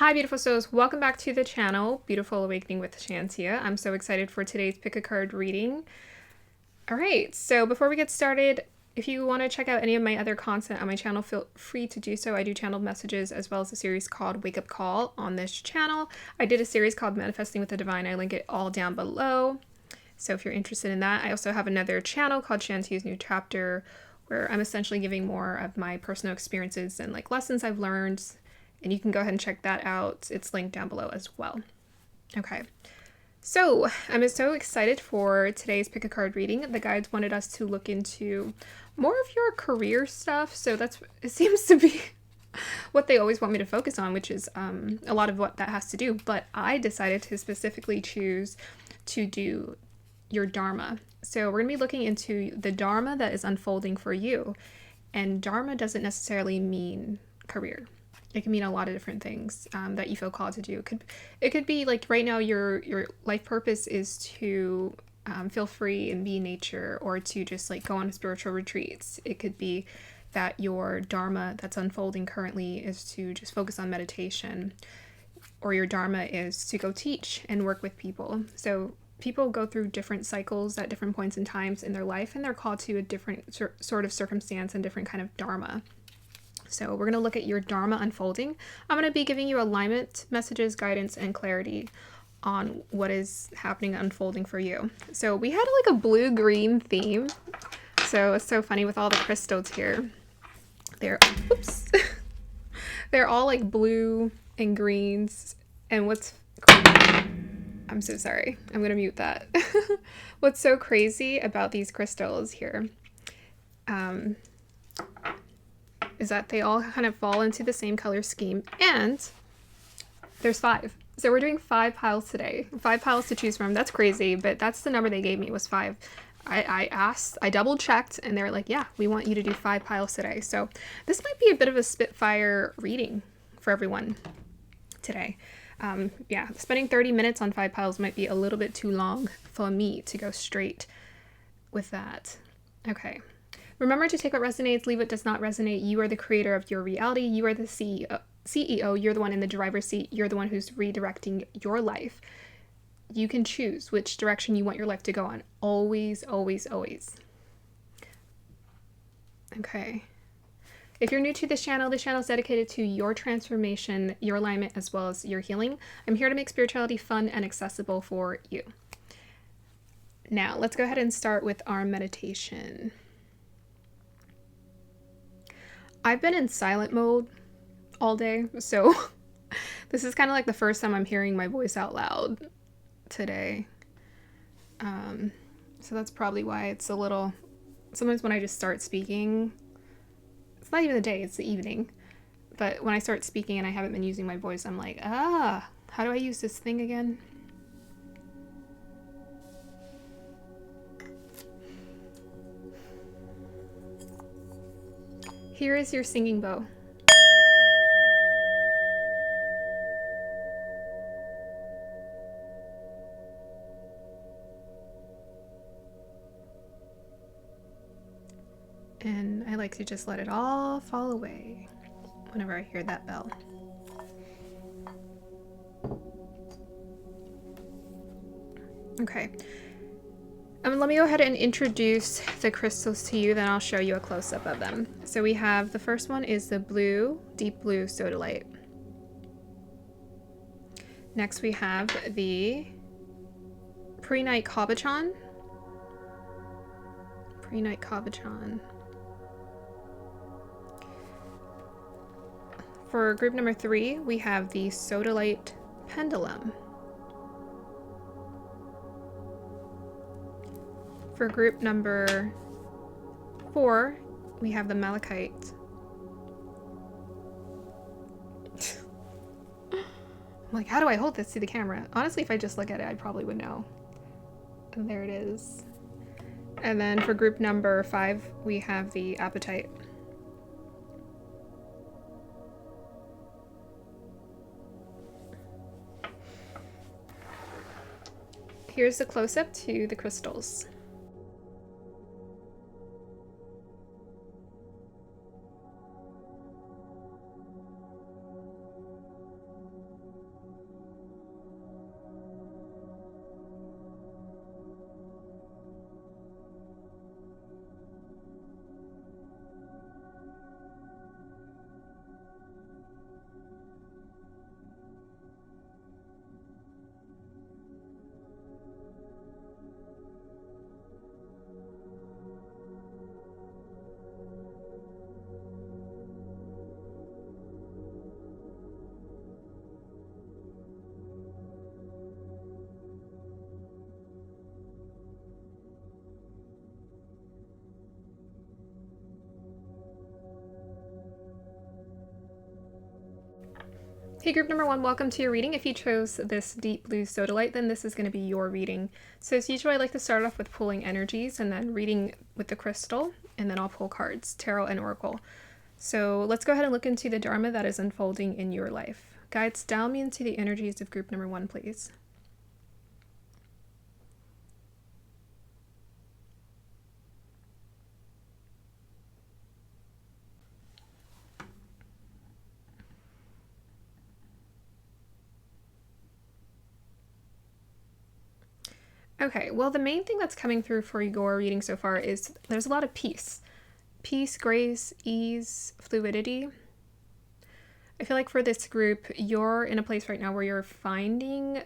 Hi beautiful souls, welcome back to the channel, Beautiful Awakening with Shantia. I'm so excited for today's pick a card reading. Alright, so before we get started, if you want to check out any of my other content on my channel, feel free to do so. I do channeled messages as well as a series called Wake Up Call on this channel. I did a series called Manifesting with the Divine. I link it all down below. So if you're interested in that, I also have another channel called Shantia's New Chapter, where I'm essentially giving more of my personal experiences and like lessons I've learned. And you can go ahead and check that out. It's linked down below as well. Okay, so I'm so excited for today's pick a card reading. The guides wanted us to look into more of your career stuff. So it seems to be what they always want me to focus on, which is a lot of what that has to do. But I decided to specifically choose to do your Dharma. So we're going to be looking into the Dharma that is unfolding for you. And Dharma doesn't necessarily mean career. It can mean a lot of different things that you feel called to do. It could be like right now your life purpose is to feel free and be in nature, or to just like go on spiritual retreats. It could be that your Dharma that's unfolding currently is to just focus on meditation, or your Dharma is to go teach and work with people. So people go through different cycles at different points in times in their life, and they're called to a different sort of circumstance and different kind of Dharma. So we're going to look at your Dharma unfolding. I'm going to be giving you alignment, messages, guidance, and clarity on what is happening, unfolding for you. So we had like a blue-green theme. So it's so funny with all the crystals here. Oops. They're all like blue and greens. And what's crazy, I'm so sorry. I'm going to mute that. What's so crazy about these crystals here is that they all kind of fall into the same color scheme, and there's 5. So we're doing 5 piles today. 5 piles to choose from. That's crazy, but that's the number they gave me, was 5. I asked, I double checked, and they were like, yeah, we want you to do 5 piles today. So this might be a bit of a spitfire reading for everyone today. Yeah, spending 30 minutes on 5 piles might be a little bit too long for me to go straight with that. Okay. Remember to take what resonates, leave what does not resonate. You are the creator of your reality. You are the CEO. You're the one in the driver's seat. You're the one who's redirecting your life. You can choose which direction you want your life to go on. Always, always, always. Okay. If you're new to this channel is dedicated to your transformation, your alignment, as well as your healing. I'm here to make spirituality fun and accessible for you. Now, let's go ahead and start with our meditation. I've been in silent mode all day, so this is kind of like the first time I'm hearing my voice out loud today. So that's probably why it's a little... Sometimes when I just start speaking, it's not even the day, it's the evening. But when I start speaking and I haven't been using my voice, I'm like, how do I use this thing again? Here is your singing bow. And I like to just let it all fall away whenever I hear that bell. Okay. Let me go ahead and introduce the crystals to you, then I'll show you a close-up of them. So we have, the first one is the blue, deep blue sodalite. Next we have the pre-night cabochon. Pre-night cabochon. For group number 3, we have the sodalite pendulum. For group number 4, we have the malachite. I'm like, how do I hold this to the camera? Honestly, if I just look at it, I probably would know. And there it is. And then for group number 5, we have the apatite. Here's the close-up to the crystals. Hey group number 1, welcome to your reading. If you chose this deep blue sodalite, then this is going to be your reading. So as usual, I like to start off with pulling energies and then reading with the crystal, and then I'll pull cards, tarot and oracle. So let's go ahead and look into the Dharma that is unfolding in your life. Guides, dial me into the energies of group number 1, please. Okay, well, the main thing that's coming through for your reading so far is there's a lot of peace. Peace, grace, ease, fluidity. I feel like for this group, you're in a place right now where you're finding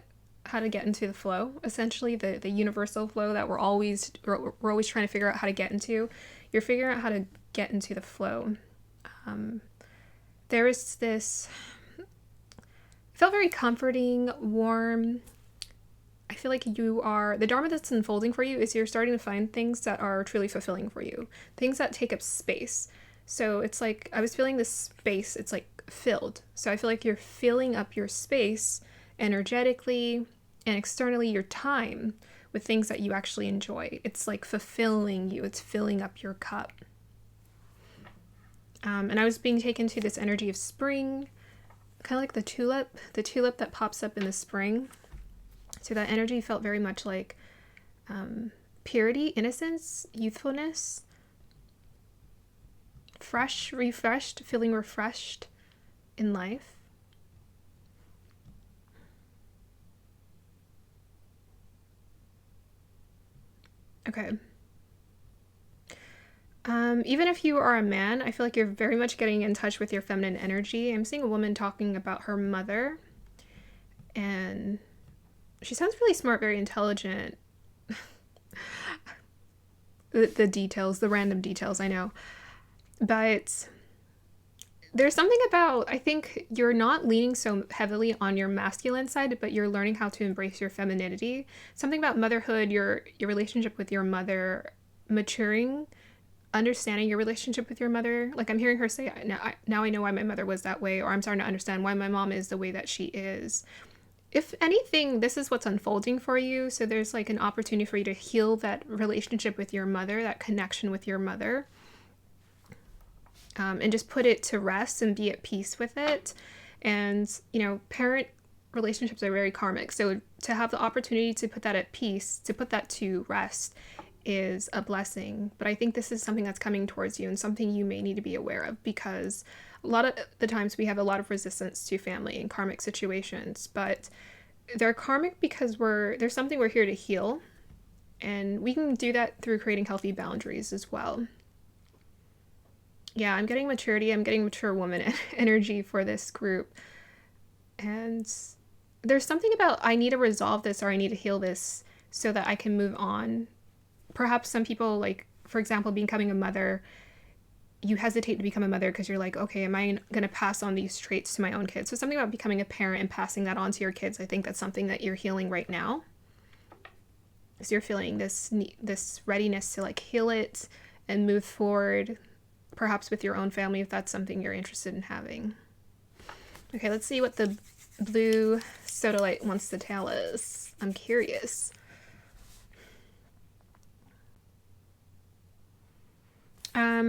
how to get into the flow, essentially the universal flow that we're always trying to figure out how to get into. You're figuring out how to get into the flow. There is this, it felt very comforting, warm. I feel like the Dharma that's unfolding for you is you're starting to find things that are truly fulfilling for you, things that take up space. So it's like, I was feeling this space, it's like filled. So I feel like you're filling up your space energetically and externally, your time, with things that you actually enjoy. It's like fulfilling you, it's filling up your cup. And I was being taken to this energy of spring, kind of like the tulip that pops up in the spring. So that energy felt very much like purity, innocence, youthfulness, fresh, refreshed, feeling refreshed in life. Okay. Even if you are a man, I feel like you're very much getting in touch with your feminine energy. I'm seeing a woman talking about her mother, and she sounds really smart, very intelligent. the details, the random details, I know. But there's something about, I think you're not leaning so heavily on your masculine side, but you're learning how to embrace your femininity. Something about motherhood, your relationship with your mother maturing, understanding your relationship with your mother. Like I'm hearing her say, now I know why my mother was that way, or I'm starting to understand why my mom is the way that she is. If anything, this is what's unfolding for you. So there's like an opportunity for you to heal that relationship with your mother, that connection with your mother, and just put it to rest and be at peace with it. And, you know, parent relationships are very karmic. So to have the opportunity to put that at peace, to put that to rest, is a blessing. But I think this is something that's coming towards you and something you may need to be aware of, because a lot of the times we have a lot of resistance to family and karmic situations, but they're karmic because there's something we're here to heal, and we can do that through creating healthy boundaries as well. Yeah, I'm getting maturity, I'm getting mature woman energy for this group. And there's something about, I need to resolve this, or I need to heal this so that I can move on. Perhaps some people, like, for example, becoming a mother, you hesitate to become a mother because you're like, okay, am I going to pass on these traits to my own kids? So something about becoming a parent and passing that on to your kids, I think that's something that you're healing right now. So you're feeling this readiness to like heal it and move forward, perhaps with your own family, if that's something you're interested in having. Okay, let's see what the blue sodalite wants to tell us. I'm curious.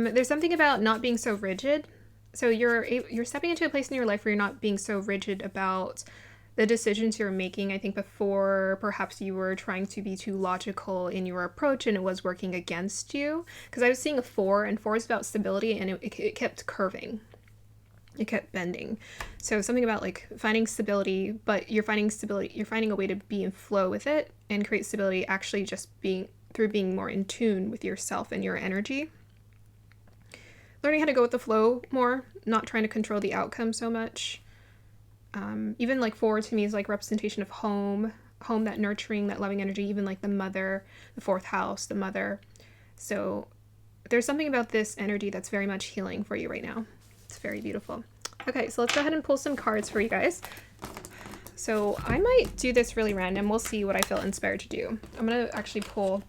There's something about not being so rigid. So you're stepping into a place in your life where you're not being so rigid about the decisions you're making. I think before, perhaps you were trying to be too logical in your approach and it was working against you. Because I was seeing a 4, and 4 is about stability, and it kept curving. It kept bending. So something about like finding stability, but you're finding a way to be in flow with it and create stability, actually just through being more in tune with yourself and your energy. Learning how to go with the flow more, not trying to control the outcome so much. Even like 4 to me is like representation of home, that nurturing, that loving energy, even like the mother, the 4th house, the mother. So there's something about this energy that's very much healing for you right now. It's very beautiful. Okay, so let's go ahead and pull some cards for you guys. So I might do this really random. We'll see what I feel inspired to do. I'm going to actually pull,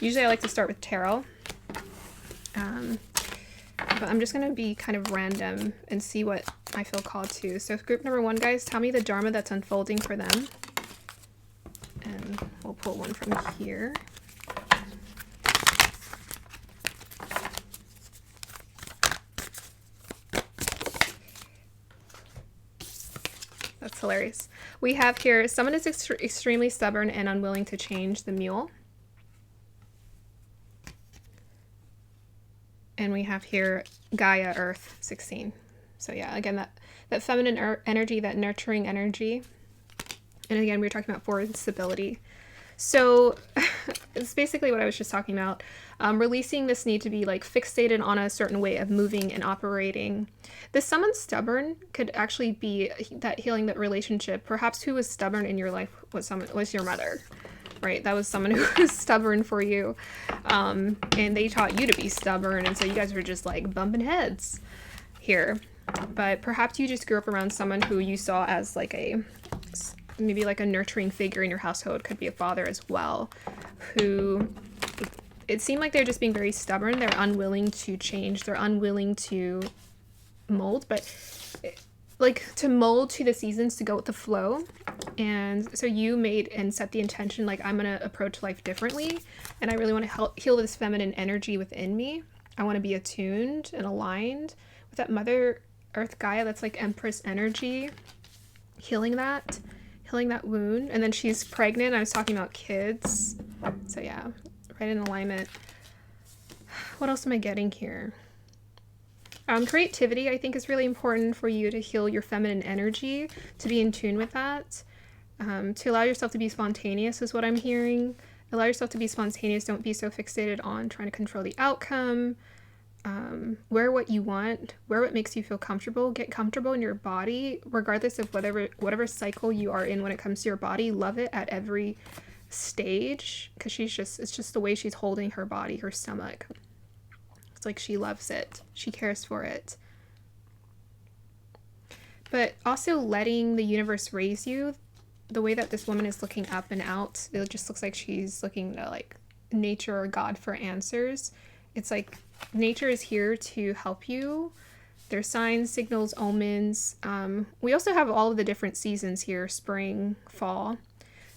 usually I like to start with tarot. But I'm just going to be kind of random and see what I feel called to. So group number 1, guys, tell me the Dharma that's unfolding for them. And we'll pull one from here. That's hilarious. We have here, someone is extremely stubborn and unwilling to change, the Mule. And we have here Gaia, Earth, 16. So yeah, again, that feminine energy, that nurturing energy. And again, we were talking about forward stability. So it's basically what I was just talking about. Releasing this need to be like fixated on a certain way of moving and operating. This someone stubborn could actually be that healing that relationship. Perhaps who was stubborn in your life was your mother, right? That was someone who was stubborn for you. And they taught you to be stubborn. And so you guys were just like bumping heads here. But perhaps you just grew up around someone who you saw as like maybe like a nurturing figure in your household. Could be a father as well, who it seemed like they're just being very stubborn. They're unwilling to change. They're unwilling to mold, but like to mold to the seasons, to go with the flow. And so you made and set the intention, like, I'm going to approach life differently. And I really want to heal this feminine energy within me. I want to be attuned and aligned with that Mother Earth Gaia. That's like Empress energy, healing that wound. And then she's pregnant. I was talking about kids. So yeah, right in alignment. What else am I getting here? Creativity, I think, is really important for you to heal your feminine energy, to be in tune with that, to allow yourself to be spontaneous is what I'm hearing. Allow yourself to be spontaneous. Don't be so fixated on trying to control the outcome. Wear what you want. Wear what makes you feel comfortable. Get comfortable in your body, regardless of whatever cycle you are in when it comes to your body. Love it at every stage, because it's just the way she's holding her body, her stomach. It's like she loves it. She cares for it. But also letting the universe raise you. The way that this woman is looking up and out, it just looks like she's looking to like nature or God for answers. It's like nature is here to help you. There's signs, signals, omens. We also have all of the different seasons here, spring, fall.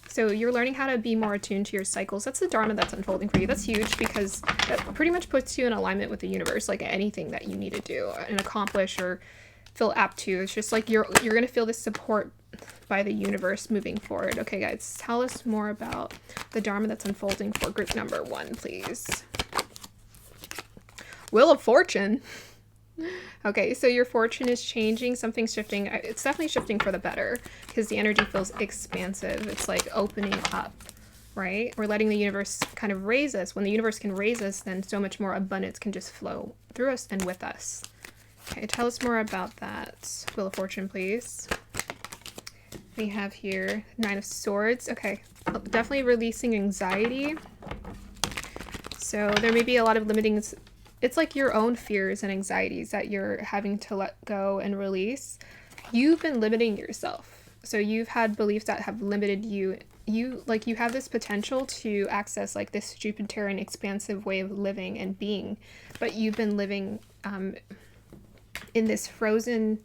So you're learning how to be more attuned to your cycles. That's the Dharma that's unfolding for you. That's huge, because that pretty much puts you in alignment with the universe, like anything that you need to do and accomplish or feel apt to. It's just like you're going to feel this support by the universe moving forward. Okay, guys, tell us more about the Dharma that's unfolding for group number 1, please. Wheel of Fortune. Okay, so your fortune is changing. Something's shifting. It's definitely shifting for the better, because the energy feels expansive. It's like opening up, right? We're letting the universe kind of raise us. When the universe can raise us, then so much more abundance can just flow through us and with us. Okay, tell us more about that. Wheel of Fortune, please. We have here 9 of Swords. Okay, definitely releasing anxiety. So there may be a lot of limiting. It's like your own fears and anxieties that you're having to let go and release. You've been limiting yourself. So you've had beliefs that have limited you. You have this potential to access like this Jupiterian expansive way of living and being, but you've been living in this frozen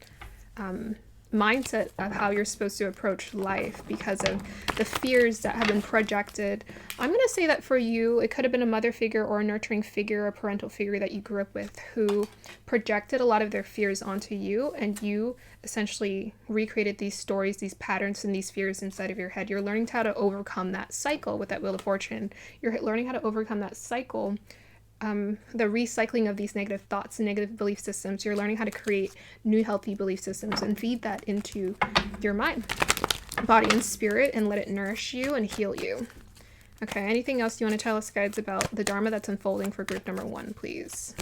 mindset of how you're supposed to approach life because of the fears that have been projected. I'm going to say that for you, it could have been a mother figure or a nurturing figure, a parental figure that you grew up with, who projected a lot of their fears onto you, and you essentially recreated these stories, these patterns, and these fears inside of your head. You're learning how to overcome that cycle with that Wheel of Fortune. You're learning how to overcome that cycle. The recycling of these negative thoughts and negative belief systems. You're learning how to create new healthy belief systems and feed that into your mind, body, and spirit, and let it nourish you and heal you. Okay, anything else you want to tell us, guys, about the Dharma that's unfolding for group number 1, please?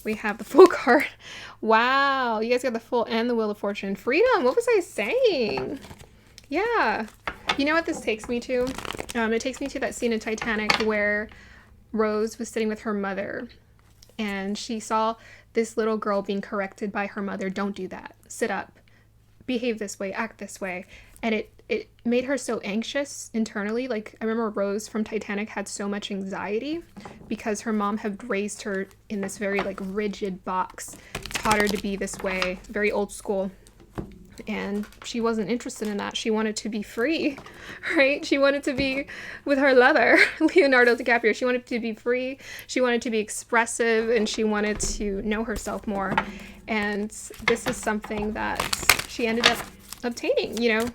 We have the Fool card. Wow, you guys got the Fool and the Wheel of Fortune. Freedom, what was I saying? Yeah. You know what this takes me to? It takes me to that scene in Titanic where Rose was sitting with her mother, and she saw this little girl being corrected by her mother. Don't do that. Sit up. Behave this way. Act this way. And it made her so anxious internally. Like, I remember Rose from Titanic had so much anxiety because her mom had raised her in this very like rigid box taught her to be this way, very old school. And she wasn't interested in that. She wanted to be free, right? She wanted to be with her lover, Leonardo DiCaprio. She wanted to be free. She wanted to be expressive, and she wanted to know herself more. And this is something that she ended up obtaining, you know,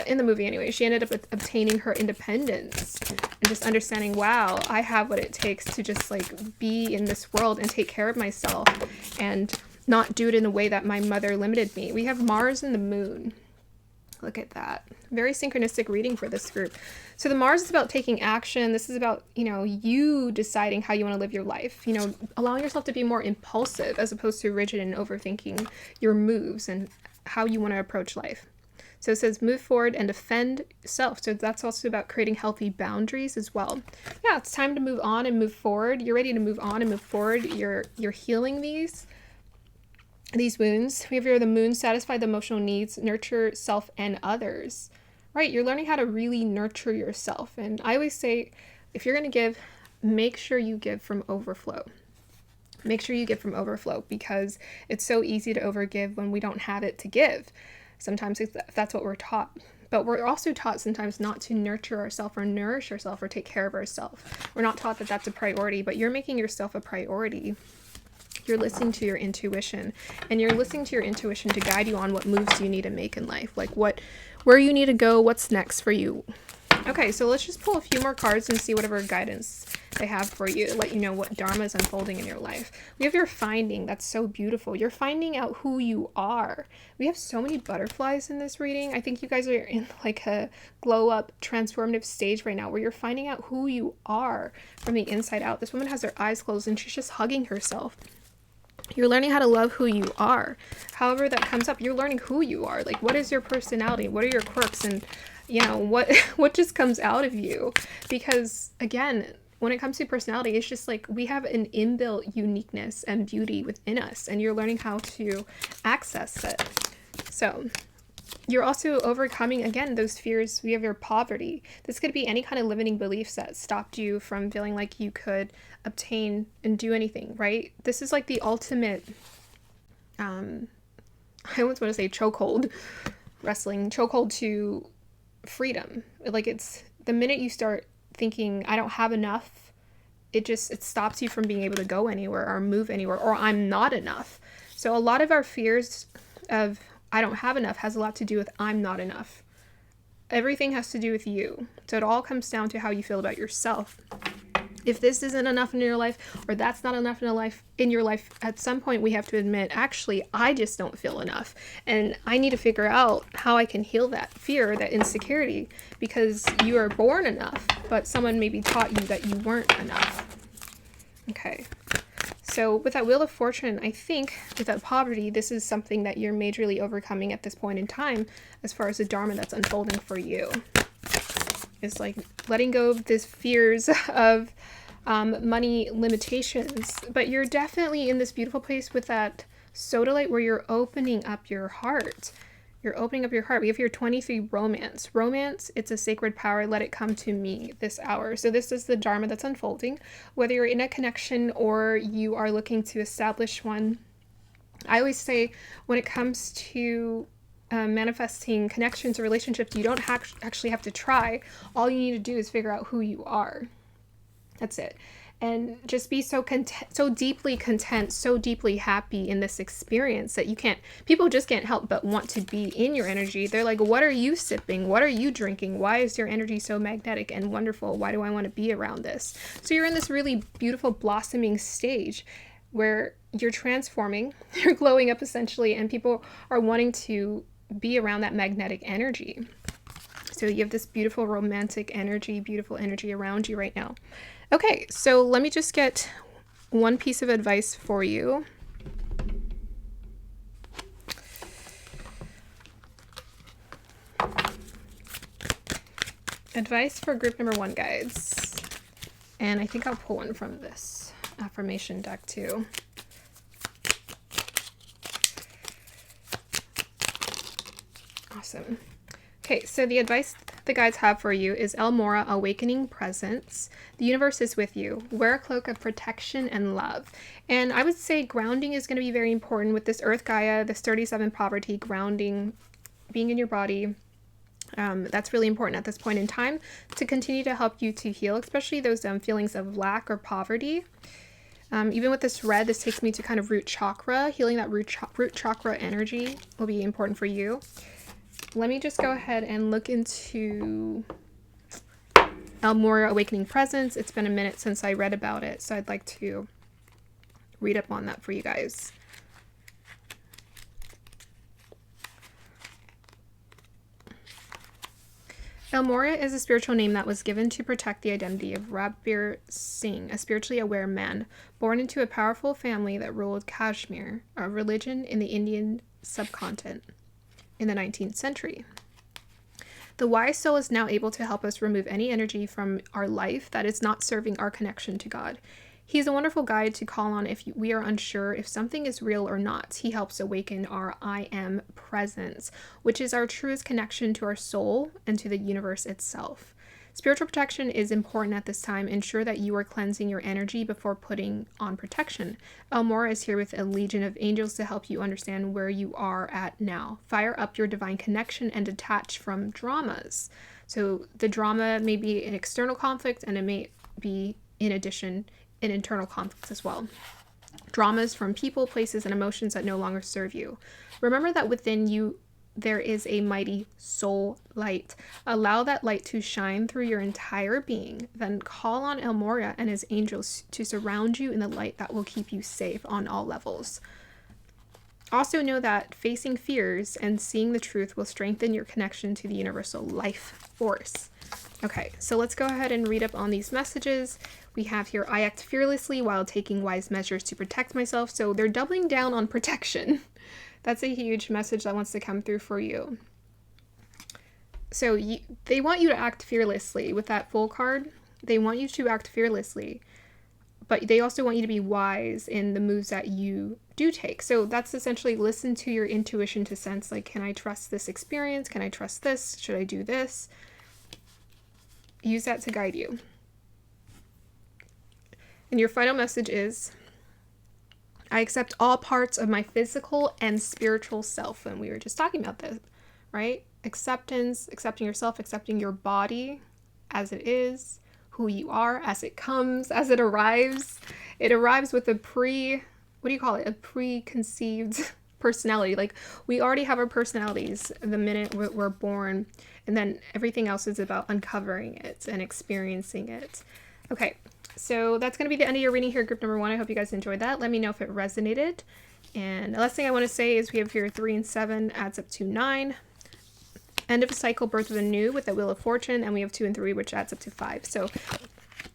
in the movie anyway. She ended up obtaining her independence and just understanding, wow, I have what it takes to just like be in this world and take care of myself and not do it in the way that my mother limited me. We have Mars and the Moon. Look at that. Very synchronistic reading for this group. So the Mars is about taking action. This is about, you know, you deciding how you want to live your life. You know, allowing yourself to be more impulsive as opposed to rigid and overthinking your moves and how you want to approach life. So it says move forward and defend self. So that's also about creating healthy boundaries as well. Yeah, it's time to move on and move forward. You're ready to move on and move forward. You're healing these wounds. We have here the Moon, satisfy the emotional needs, nurture self and others. Right, you're learning how to really nurture yourself. And I always say, if you're going to give, make sure you give from overflow. Make sure you give from overflow, because it's so easy to overgive when we don't have it to give. Sometimes that's what we're taught. But we're also taught sometimes not to nurture ourselves or nourish ourselves or take care of ourselves. We're not taught that that's a priority, but you're making yourself a priority. You're listening to your intuition, and you're listening to your intuition to guide you on what moves you need to make in life, like where you need to go, what's next for you. Okay, so let's just pull a few more cards and see whatever guidance they have for you to let you know what Dharma is unfolding in your life. We have your finding. That's so beautiful. You're finding out who you are. We have so many butterflies in this reading. I think you guys are in like a glow up transformative stage right now where you're finding out who you are from the inside out. This woman has her eyes closed and she's just hugging herself. You're learning how to love who you are. However that comes up, you're learning who you are. Like, what is your personality? What are your quirks? And, you know, what just comes out of you? Because, again, when it comes to personality, it's just like we have an inbuilt uniqueness and beauty within us. And you're learning how to access it. So you're also overcoming, again, those fears. We have your poverty. This could be any kind of limiting beliefs that stopped you from feeling like you could obtain and do anything, right? This is like the ultimate, I almost want to say chokehold, wrestling, chokehold to freedom. Like, it's the minute you start thinking, I don't have enough, it stops you from being able to go anywhere or move anywhere, or I'm not enough. So a lot of our fears of I don't have enough has a lot to do with I'm not enough. Everything has to do with you. So it all comes down to how you feel about yourself. If this isn't enough in your life, or that's not enough in your life, at some point we have to admit, actually, I just don't feel enough. And I need to figure out how I can heal that fear, that insecurity, because you are born enough, but someone maybe taught you that you weren't enough. Okay. So with that Wheel of Fortune, I think with that poverty, this is something that you're majorly overcoming at this point in time as far as the Dharma that's unfolding for you. It's like letting go of these fears of money limitations. But you're definitely in this beautiful place with that sodalite where you're opening up your heart. You're opening up your heart. We have here 23 romance. Romance, it's a sacred power. Let it come to me this hour. So this is the Dharma that's unfolding. Whether you're in a connection or you are looking to establish one, I always say when it comes to manifesting connections or relationships, you don't actually have to try. All you need to do is figure out who you are. That's it. And just be so content, so deeply content, so deeply happy in this experience that people just can't help but want to be in your energy. They're like, what are you sipping? What are you drinking? Why is your energy so magnetic and wonderful? Why do I want to be around this? So you're in this really beautiful blossoming stage where you're transforming, you're glowing up essentially, and people are wanting to be around that magnetic energy. So you have this beautiful romantic energy, beautiful energy around you right now. Okay, so let me just get one piece of advice for you. Advice for group number 1, guides. And I think I'll pull one from this affirmation deck too. Awesome. Okay, so the advice the guides have for you is Elmora, Awakening Presence. The universe is with you. Wear a cloak of protection and love. And I would say grounding is going to be very important with this Earth Gaia, this 37 poverty, grounding, being in your body. That's really important at this point in time to continue to help you to heal, especially those feelings of lack or poverty. Even with this red, this takes me to kind of root chakra. Healing that root chakra energy will be important for you. Let me just go ahead and look into Elmora Awakening Presence. It's been a minute since I read about it, so I'd like to read up on that for you guys. Elmora is a spiritual name that was given to protect the identity of Rabbir Singh, a spiritually aware man, born into a powerful family that ruled Kashmir, a religion in the Indian subcontinent, in the 19th century. The wise soul is now able to help us remove any energy from our life that is not serving our connection to God. He's a wonderful guide to call on if we are unsure if something is real or not. He helps awaken our I am presence, which is our truest connection to our soul and to the universe itself. Spiritual protection is important at this time. Ensure that you are cleansing your energy before putting on protection. Elmora is here with a legion of angels to help you understand where you are at now. Fire up your divine connection and detach from dramas. So the drama may be an external conflict, and it may be, in addition, an internal conflict as well. Dramas from people, places, and emotions that no longer serve you. Remember that within you there is a mighty soul light. Allow that light to shine through your entire being. Then call on Elmora and his angels to surround you in the light that will keep you safe on all levels. Also know that facing fears and seeing the truth will strengthen your connection to the universal life force. Okay, so let's go ahead and read up on these messages. We have here, I act fearlessly while taking wise measures to protect myself. So they're doubling down on protection. That's a huge message that wants to come through for you. So they want you to act fearlessly with that Fool card. They want you to act fearlessly, but they also want you to be wise in the moves that you do take. So that's essentially listen to your intuition to sense, like, can I trust this experience? Can I trust this? Should I do this? Use that to guide you. And your final message is, I accept all parts of my physical and spiritual self. And we were just talking about this, right? Acceptance, accepting yourself, accepting your body as it is, who you are, as it comes, as it arrives. It arrives with a preconceived personality. Like, we already have our personalities the minute we're born, and then everything else is about uncovering it and experiencing it. Okay, so that's going to be the end of your reading here, group number 1. I hope you guys enjoyed that. Let me know if it resonated. And the last thing I want to say is we have here 3 and 7 adds up to 9. End of a cycle, birth of a new with the Wheel of Fortune, and we have 2 and 3, which adds up to 5. So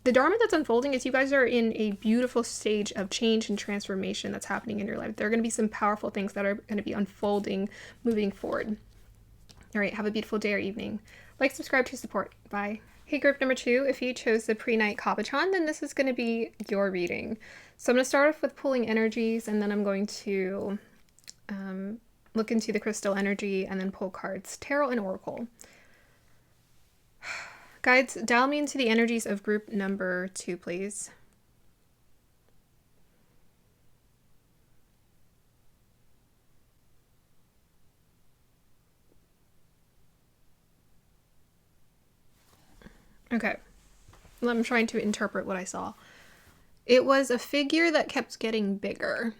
the Dharma that's unfolding is you guys are in a beautiful stage of change and transformation that's happening in your life. There are going to be some powerful things that are going to be unfolding moving forward. All right, have a beautiful day or evening. Like, subscribe to support. Bye. Hey, group number 2, if you chose the pre-night Kabachan, then this is going to be your reading. So I'm going to start off with pulling energies, and then I'm going to look into the crystal energy and then pull cards, tarot and oracle. Guides, dial me into the energies of group number 2, please. Okay, I'm trying to interpret what I saw. It was a figure that kept getting bigger.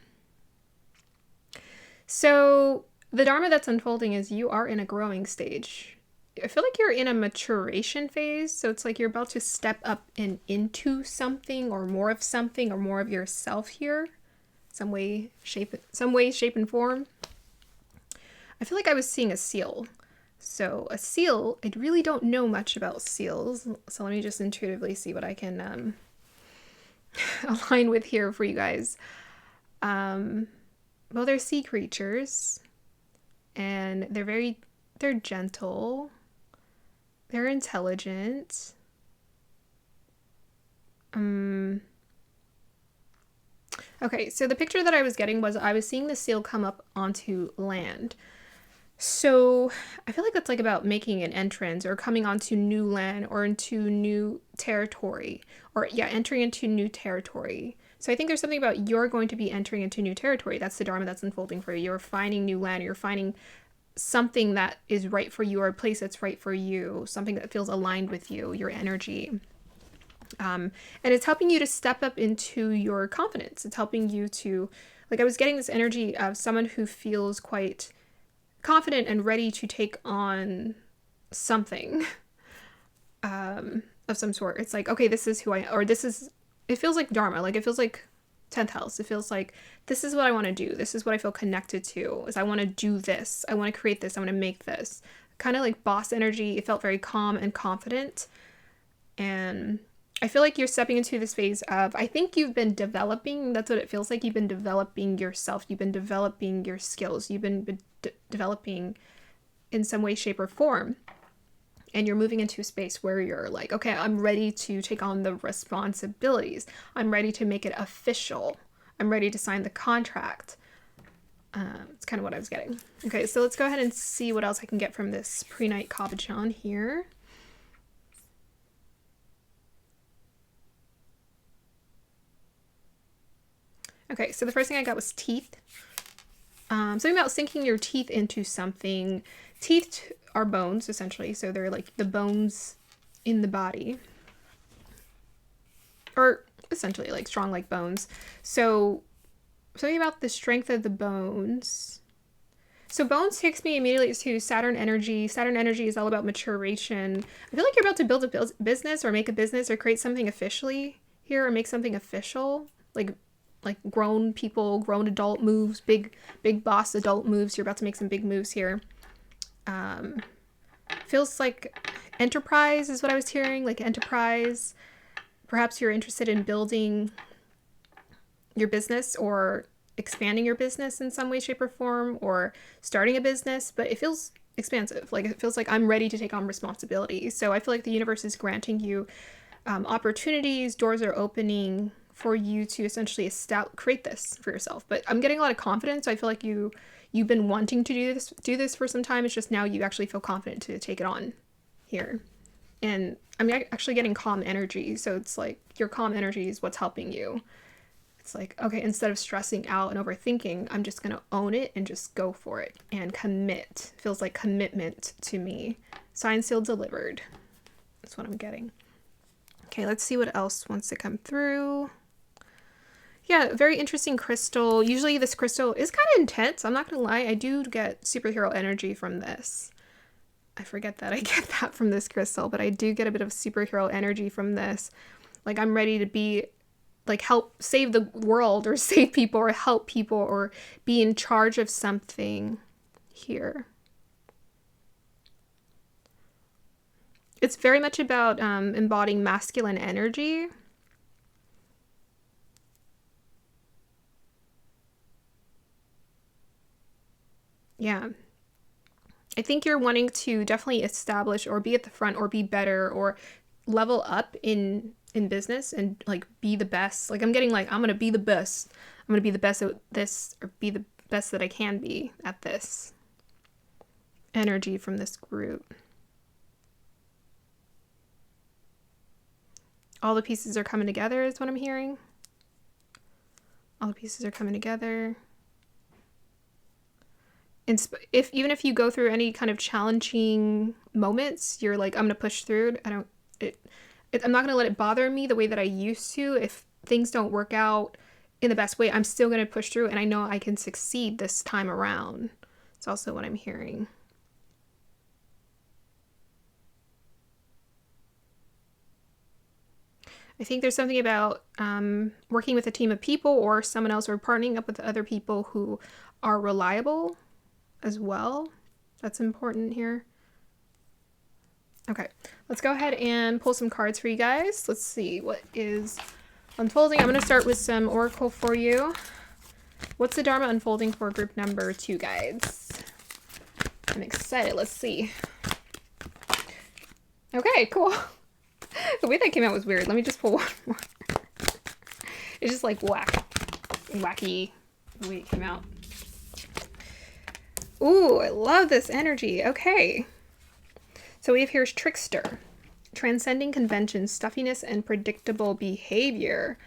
So the Dharma that's unfolding is you are in a growing stage. I feel like you're in a maturation phase. So it's like you're about to step up and into something or more of yourself here. Some way, shape, and form. I feel like I was seeing a seal. So a seal, I really don't know much about seals. So let me just intuitively see what I can align with here for you guys. Well, they're sea creatures, and they're gentle, they're intelligent. Okay, so the picture that I was getting was I was seeing the seal come up onto land. So I feel like that's like about making an entrance or coming onto new land or into new territory, or yeah, entering into new territory. So I think there's something about you're going to be entering into new territory. That's the Dharma that's unfolding for you. You're finding new land. You're finding something that is right for you, or a place that's right for you, something that feels aligned with you, your energy. And it's helping you to step up into your confidence. It's helping you to, like, I was getting this energy of someone who feels quite confident and ready to take on something of some sort. It's like, okay, this is who I, or this is, it feels like Dharma. Like, it feels like 10th house. It feels like this is what I want to do. This is what I feel connected to, is I want to do this. I want to create this. I want to make this. Kind of like boss energy. It felt very calm and confident. And I feel like you're stepping into this phase of, I think you've been developing, that's what it feels like. You've been developing yourself. You've been developing your skills. You've been developing in some way, shape, or form. And you're moving into a space where you're like, okay, I'm ready to take on the responsibilities. I'm ready to make it official. I'm ready to sign the contract. It's kind of what I was getting. Okay, so let's go ahead and see what else I can get from this pre-night cabochon here. Okay, so the first thing I got was teeth. Something about sinking your teeth into something. Teeth are bones, essentially, so they're like the bones in the body. Or essentially like strong like bones. So something about the strength of the bones. So bones takes me immediately to Saturn energy. Saturn energy is all about maturation. I feel like you're about to build a business or make a business or create something officially here, or make something official. Like grown people, grown adult moves, big boss adult moves. You're about to make some big moves here. Feels like enterprise is what I was hearing, like enterprise. Perhaps you're interested in building your business or expanding your business in some way, shape, or form, or starting a business, but it feels expansive. Like, it feels like I'm ready to take on responsibility. So I feel like the universe is granting you opportunities, doors are opening for you to essentially create this for yourself. But I'm getting a lot of confidence. So I feel like you've been wanting to do this for some time. It's just now you actually feel confident to take it on here. And I'm actually getting calm energy. So it's like your calm energy is what's helping you. It's like, okay, instead of stressing out and overthinking, I'm just going to own it and just go for it and commit. Feels like commitment to me. Signed, sealed, delivered. That's what I'm getting. Okay, let's see what else wants to come through. Yeah, very interesting crystal. Usually this crystal is kind of intense. I'm not going to lie. I do get superhero energy from this. I forget that I get that from this crystal, but I do get a bit of superhero energy from this. Like, I'm ready to be, like, help save the world or save people or help people or be in charge of something here. It's very much about embodying masculine energy. Yeah. I think you're wanting to definitely establish or be at the front or be better or level up in business and like be the best. Like, I'm getting like, I'm going to be the best. I'm going to be the best at this, or be the best that I can be at this. Energy from this group. All the pieces are coming together is what I'm hearing. All the pieces are coming together. Even if you go through any kind of challenging moments, you're like, I'm going to push through. I'm not going to let it bother me the way that I used to. If things don't work out in the best way, I'm still going to push through, and I know I can succeed this time around. It's also what I'm hearing. I think there's something about working with a team of people or someone else, or partnering up with other people who are reliable as well. That's important here. Okay, let's go ahead and pull some cards for you guys. Let's see what is unfolding. I'm going to start with some oracle for you. What's the Dharma unfolding for group number 2, guys? I'm excited. Let's see. Okay, cool. The way that came out was weird. Let me just pull one more. It's just like wacky the way it came out. Ooh, I love this energy. Okay. So we have here's trickster, transcending conventions, stuffiness, and predictable behavior.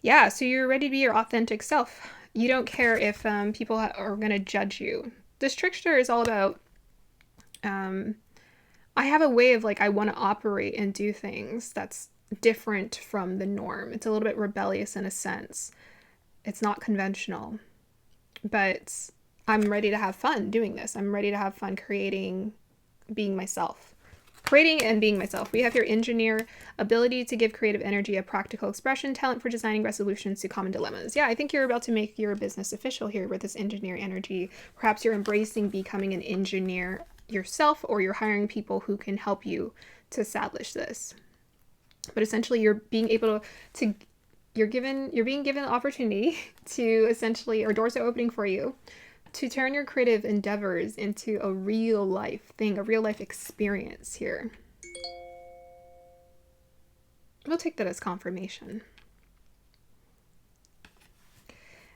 Yeah, so you're ready to be your authentic self. You don't care if people are going to judge you. This trickster is all about, I have a way of like, I want to operate and do things that's different from the norm. It's a little bit rebellious in a sense. It's not conventional, but I'm ready to have fun doing this. I'm ready to have fun creating, being myself. Creating and being myself. We have your engineer, ability to give creative energy a practical expression, talent for designing resolutions to common dilemmas. Yeah, I think you're about to make your business official here with this engineer energy. Perhaps you're embracing becoming an engineer yourself, or you're hiring people who can help you to establish this. But essentially you're being able to you're being given the opportunity to essentially, or doors are opening for you to turn your creative endeavors into a real life thing, a real life experience here. We'll take that as confirmation.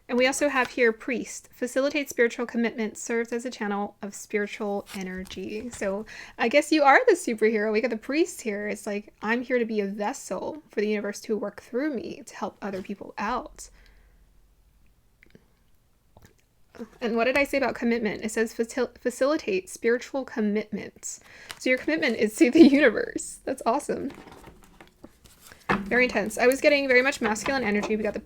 And we also have here priest, facilitates spiritual commitment, serves as a channel of spiritual energy. So I guess you are the superhero. We got the priest here. It's like, I'm here to be a vessel for the universe to work through me to help other people out. And what did I say about commitment? It says facilitate spiritual commitments. So your commitment is to the universe. That's awesome. Very intense. I was getting very much masculine energy. We got the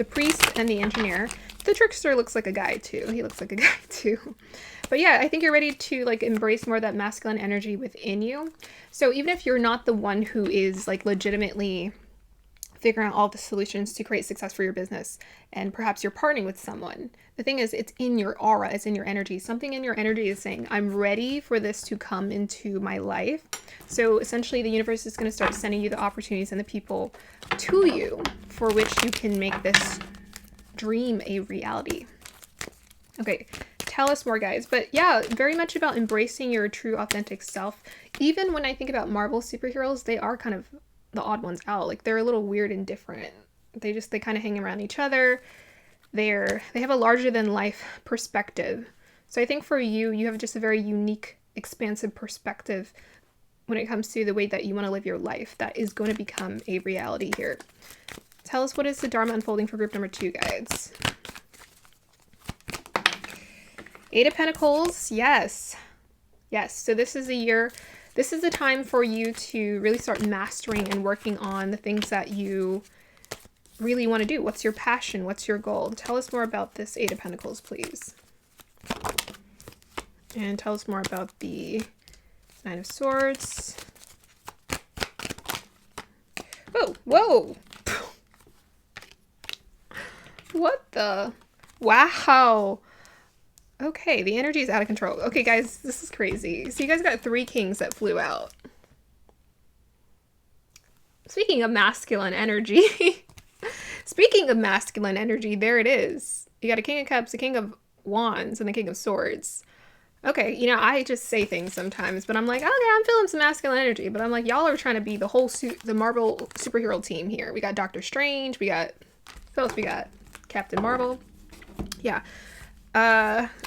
priest and the engineer. The trickster looks like a guy too. He looks like a guy too. But yeah, I think you're ready to like embrace more of that masculine energy within you. So even if you're not the one who is like legitimately figuring out all the solutions to create success for your business, and perhaps you're partnering with someone, the thing is, it's in your aura, it's in your energy. Something in your energy is saying, I'm ready for this to come into my life. So essentially the universe is going to start sending you the opportunities and the people to you for which you can make this dream a reality. Okay, tell us more, guys. But yeah, very much about embracing your true authentic self. Even when I think about Marvel superheroes, they are kind of the odd ones out. Like, they're a little weird and different. They kind of hang around each other. They have a larger than life perspective. So I think for you, you have just a very unique, expansive perspective when it comes to the way that you want to live your life. That is going to become a reality here. Tell us, what is the Dharma unfolding for group number 2, guys? 8 of Pentacles. Yes. Yes. So this is a year. This is a time for you to really start mastering and working on the things that you really want to do. What's your passion? What's your goal? Tell us more about this 8 of Pentacles, please. And tell us more about the 9 of Swords. Whoa, whoa. What the? Wow. Okay, the energy is out of control. Okay, guys, this is crazy. So you guys got 3 kings that flew out. Speaking of masculine energy, speaking of masculine energy, there it is. You got a King of Cups, a King of Wands, and the King of Swords. Okay, you know, I just say things sometimes, but I'm like, okay, I'm feeling some masculine energy. But I'm like, y'all are trying to be the whole the Marvel superhero team here. We got Doctor Strange, we got, who else we got? Captain Marvel. Yeah.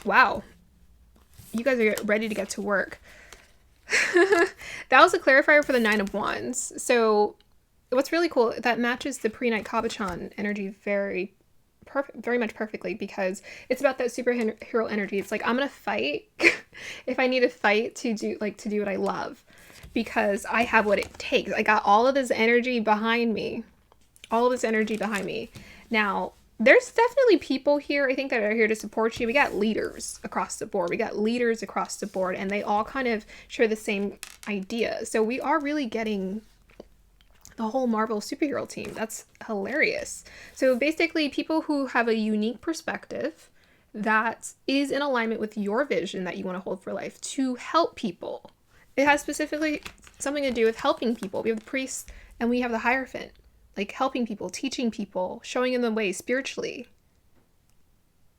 Wow. You guys are ready to get to work. That was a clarifier for the 9 of Wands. So what's really cool, that matches the pre-night Kabachan energy very much perfectly, because it's about that superhero energy. It's like, I'm gonna fight if I need to fight to do what I love, because I have what it takes. I got all of this energy behind me. Now, there's definitely people here, I think, that are here to support you. We got leaders across the board. And they all kind of share the same idea. So we are really getting the whole Marvel superhero team. That's hilarious. So basically, people who have a unique perspective that is in alignment with your vision that you want to hold for life to help people. It has specifically something to do with helping people. We have the priest and we have the Hierophant. Like, helping people, teaching people, showing them the way spiritually.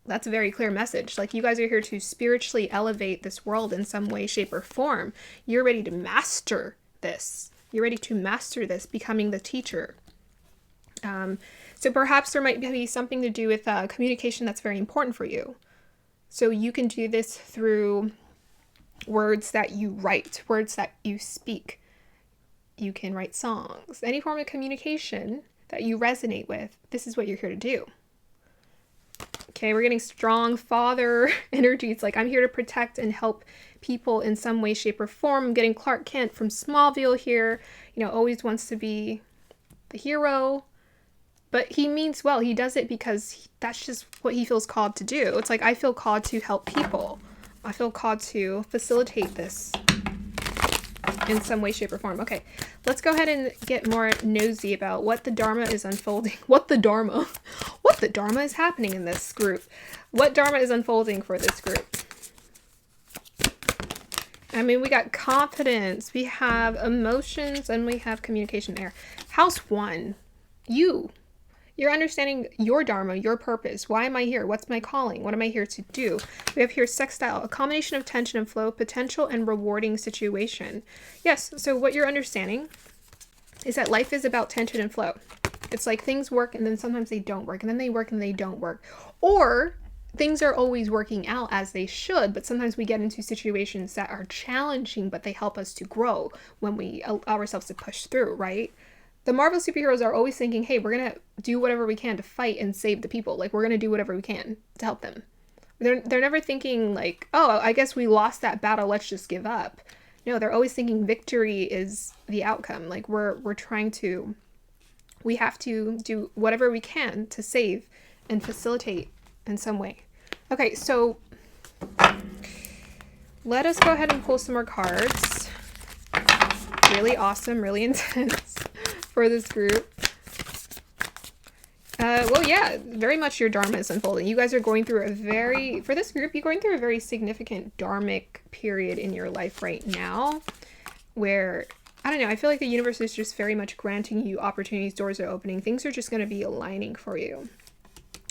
That's a very clear message. Like, you guys are here to spiritually elevate this world in some way, shape, or form. You're ready to master this. Becoming the teacher. So perhaps there might be something to do with communication that's very important for you. So you can do this through words that you write, words that you speak. You can write songs, any form of communication that you resonate with. This is what you're here to do. Okay, we're getting strong father energy. It's like, I'm here to protect and help people in some way, shape, or form. I'm getting Clark Kent from Smallville here. You know, always wants to be the hero. But he means well. He does it because that's just what he feels called to do. It's like, I feel called to help people. I feel called to facilitate this in some way, shape, or form. Okay, let's go ahead and get more nosy about what the Dharma is unfolding. What the Dharma is happening in this group. What Dharma is unfolding for this group. I mean, we got confidence, we have emotions, and we have communication there. House 1, you're understanding your Dharma, your purpose. Why am I here? What's my calling? What am I here to do? We have here sextile, a combination of tension and flow, potential and rewarding situation. Yes, so what you're understanding is that life is about tension and flow. It's like things work and then sometimes they don't work, and then they work and they don't work. Or things are always working out as they should, but sometimes we get into situations that are challenging, but they help us to grow when we allow ourselves to push through, right? The Marvel superheroes are always thinking, hey, we're going to do whatever we can to fight and save the people. Like, we're going to do whatever we can to help them. They're never thinking like, oh, I guess we lost that battle, let's just give up. No, they're always thinking victory is the outcome. Like, we have to do whatever we can to save and facilitate in some way. Okay, so let us go ahead and pull some more cards. Really awesome, really intense for this group. Well, yeah, very much your Dharma is unfolding. You guys are going through for this group, you're going through a very significant dharmic period in your life right now where, I don't know, I feel like the universe is just very much granting you opportunities, doors are opening, things are just going to be aligning for you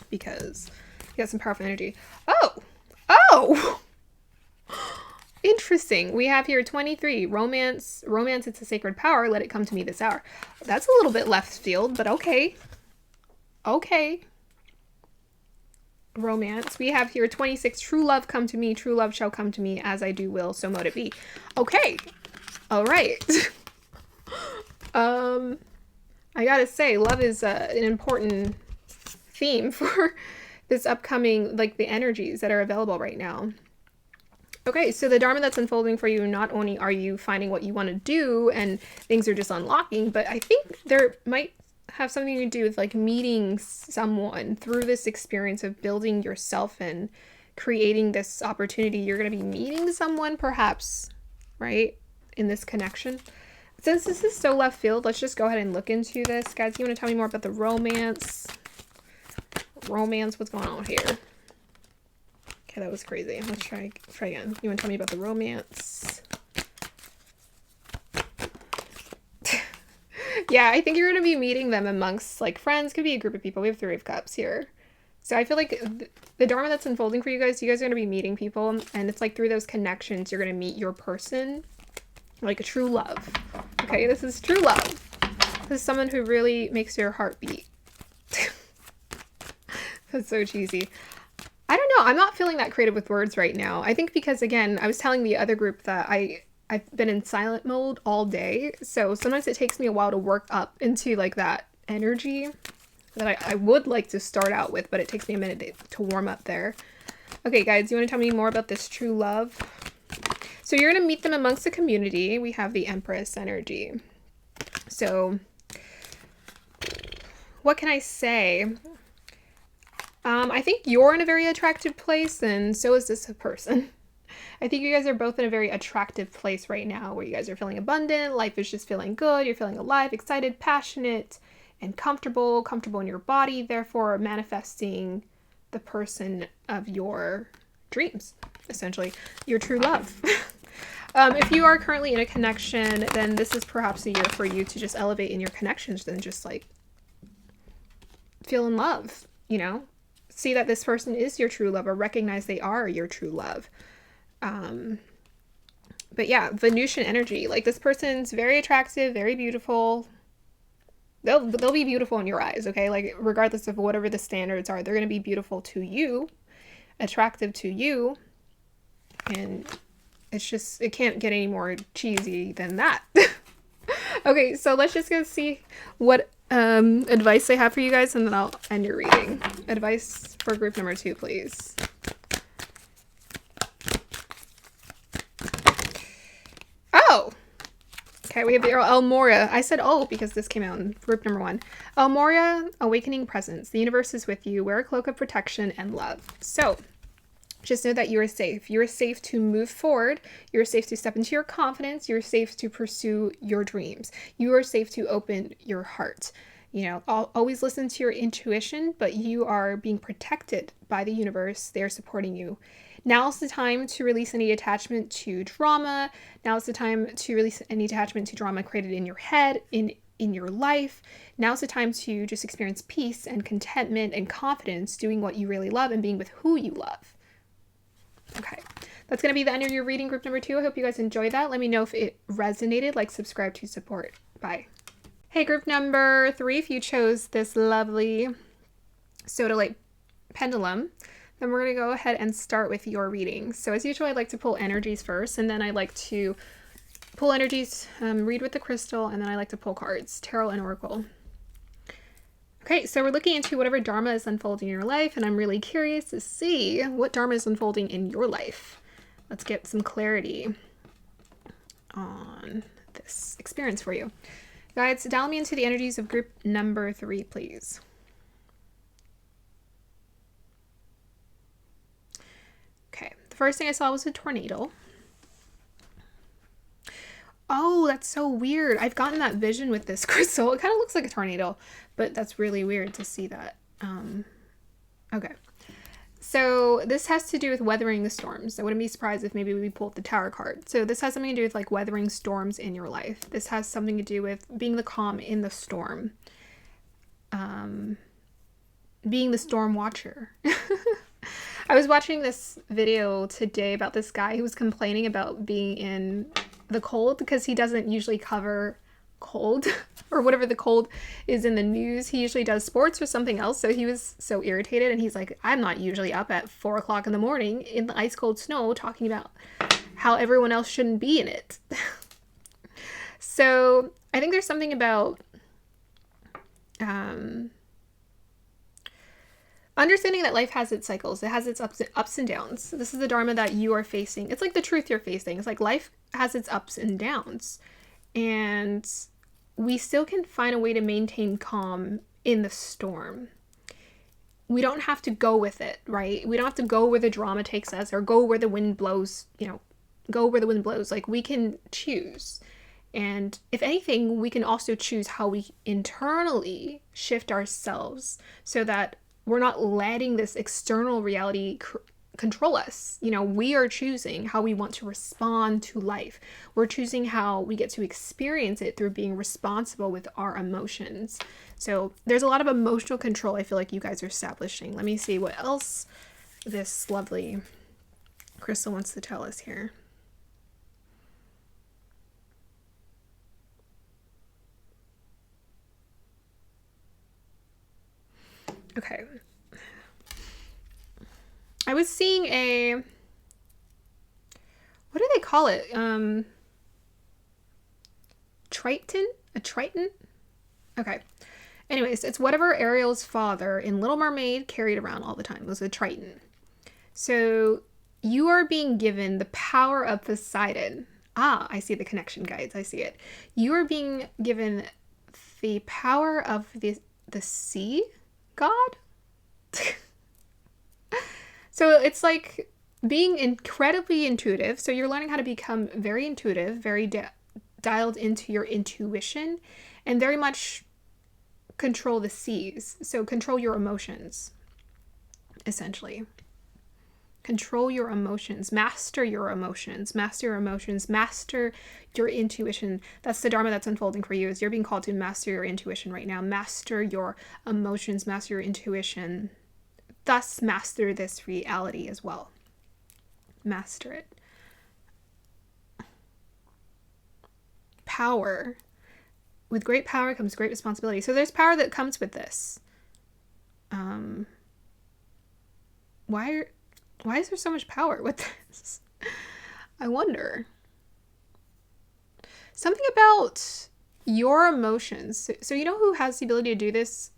because you got some powerful energy. Oh! Interesting. We have here 23, romance, it's a sacred power, let it come to me this hour. That's a little bit left field, but okay. Romance. We have here 26, true love come to me, true love shall come to me, as I do will, so mote it be. Okay. All right. I gotta say, love is an important theme for this upcoming, like, the energies that are available right now. Okay, so the Dharma that's unfolding for you, not only are you finding what you want to do and things are just unlocking, but I think there might have something to do with like meeting someone through this experience of building yourself and creating this opportunity. You're going to be meeting someone perhaps, right, in this connection. Since this is so left field, let's just go ahead and look into this. Guys, you want to tell me more about the romance? What's going on here? Okay, that was crazy. Let's try again. You want to tell me about the romance? Yeah, I think you're going to be meeting them amongst, like, friends. Could be a group of people. We have 3 of Cups here. So I feel like the Dharma that's unfolding for you guys are going to be meeting people. And it's like through those connections, you're going to meet your person. Like a true love. Okay, this is true love. This is someone who really makes your heart beat. That's so cheesy. I don't know. I'm not feeling that creative with words right now. I think because, again, I was telling the other group that I've been in silent mode all day. So sometimes it takes me a while to work up into, like, that energy that I would like to start out with, but it takes me a minute to warm up there. Okay, guys, you want to tell me more about this true love? So you're going to meet them amongst the community. We have the Empress energy. So what can I say? I think you're in a very attractive place, and so is this person. I think you guys are both in a very attractive place right now where you guys are feeling abundant. Life is just feeling good. You're feeling alive, excited, passionate, and comfortable in your body, therefore manifesting the person of your dreams, essentially, your true love. If you are currently in a connection, then this is perhaps a year for you to just elevate in your connections and just, like, feel in love, you know? See that this person is your true love, or recognize they are your true love. But yeah, Venusian energy. Like, this person's very attractive, very beautiful. They'll be beautiful in your eyes, okay? Like, regardless of whatever the standards are, they're going to be beautiful to you. attractive to you. And it's just, it can't get any more cheesy than that. Okay, so let's just go see what advice they have for you guys, and then I'll end your reading. Advice for group number 2, please. Oh! Okay, we have the Elmora. I said oh because this came out in group number 1. Elmora, awakening presence. The universe is with you. Wear a cloak of protection and love. So, just know that you are safe. You are safe to move forward. You are safe to step into your confidence. You're safe to pursue your dreams. You are safe to open your heart. You know, always listen to your intuition, but you are being protected by the universe. They're supporting you. Now's the time to release any attachment to drama. Now's the time to release any attachment to drama created in your head, in your life. Now's the time to just experience peace and contentment and confidence, doing what you really love and being with who you love. Okay, that's going to be the end of your reading, group number 2. I hope you guys enjoyed that. Let me know if it resonated. Like, subscribe to support. Bye. Hey, group number 3, if you chose this lovely sodalite pendulum, then we're going to go ahead and start with your reading. So as usual, I like to pull energies first, and then I like to pull energies, read with the crystal, and then I like to pull cards, tarot and oracle. Okay, so we're looking into whatever Dharma is unfolding in your life, and I'm really curious to see what Dharma is unfolding in your life. Let's get some clarity on this experience for you. Guides, dial me into the energies of group number 3, please. Okay, the first thing I saw was a tornado. Oh, that's so weird. I've gotten that vision with this crystal. It kind of looks like a tornado, but that's really weird to see that. Okay. So this has to do with weathering the storms. I wouldn't be surprised if maybe we pulled the Tower card. So this has something to do with like weathering storms in your life. This has something to do with being the calm in the storm. Being the storm watcher. I was watching this video today about this guy who was complaining about being in the cold because he doesn't usually cover cold or whatever the cold is in the news. He usually does sports or something else. So he was so irritated, and he's like, I'm not usually up at 4 o'clock in the morning in the ice cold snow talking about how everyone else shouldn't be in it. So I think there's something about understanding that life has its cycles. It has its ups and downs. This is the Dharma that you are facing. It's like the truth you're facing. It's like life has its ups and downs. And we still can find a way to maintain calm in the storm. We don't have to go with it, right? We don't have to go where the drama takes us or go where the wind blows, go where the wind blows. Like, we can choose. And if anything, we can also choose how we internally shift ourselves so that we're not letting this external reality control us. We are choosing how we want to respond to life. We're choosing how we get to experience it through being responsible with our emotions. So there's a lot of emotional control I feel like you guys are establishing. Let me see what else this lovely crystal wants to tell us here. Okay. I was seeing what do they call it? Triton? A Triton? Okay. Anyways, it's whatever Ariel's father in Little Mermaid carried around all the time. It was a Triton. So you are being given the power of Poseidon. Ah, I see the connection, guys. I see it. You are being given the power of the sea god. So it's like being incredibly intuitive. So you're learning how to become very intuitive, very dialed into your intuition, and very much control the seas. So control your emotions, essentially. Control your emotions, master your emotions, master your emotions, master your intuition. That's the Dharma that's unfolding for you, is you're being called to master your intuition right now. Master your emotions, master your intuition. Thus, master this reality as well. Master it. Power. With great power comes great responsibility. So there's power that comes with this. Why is there so much power with this? I wonder. Something about your emotions. So you know who has the ability to do this?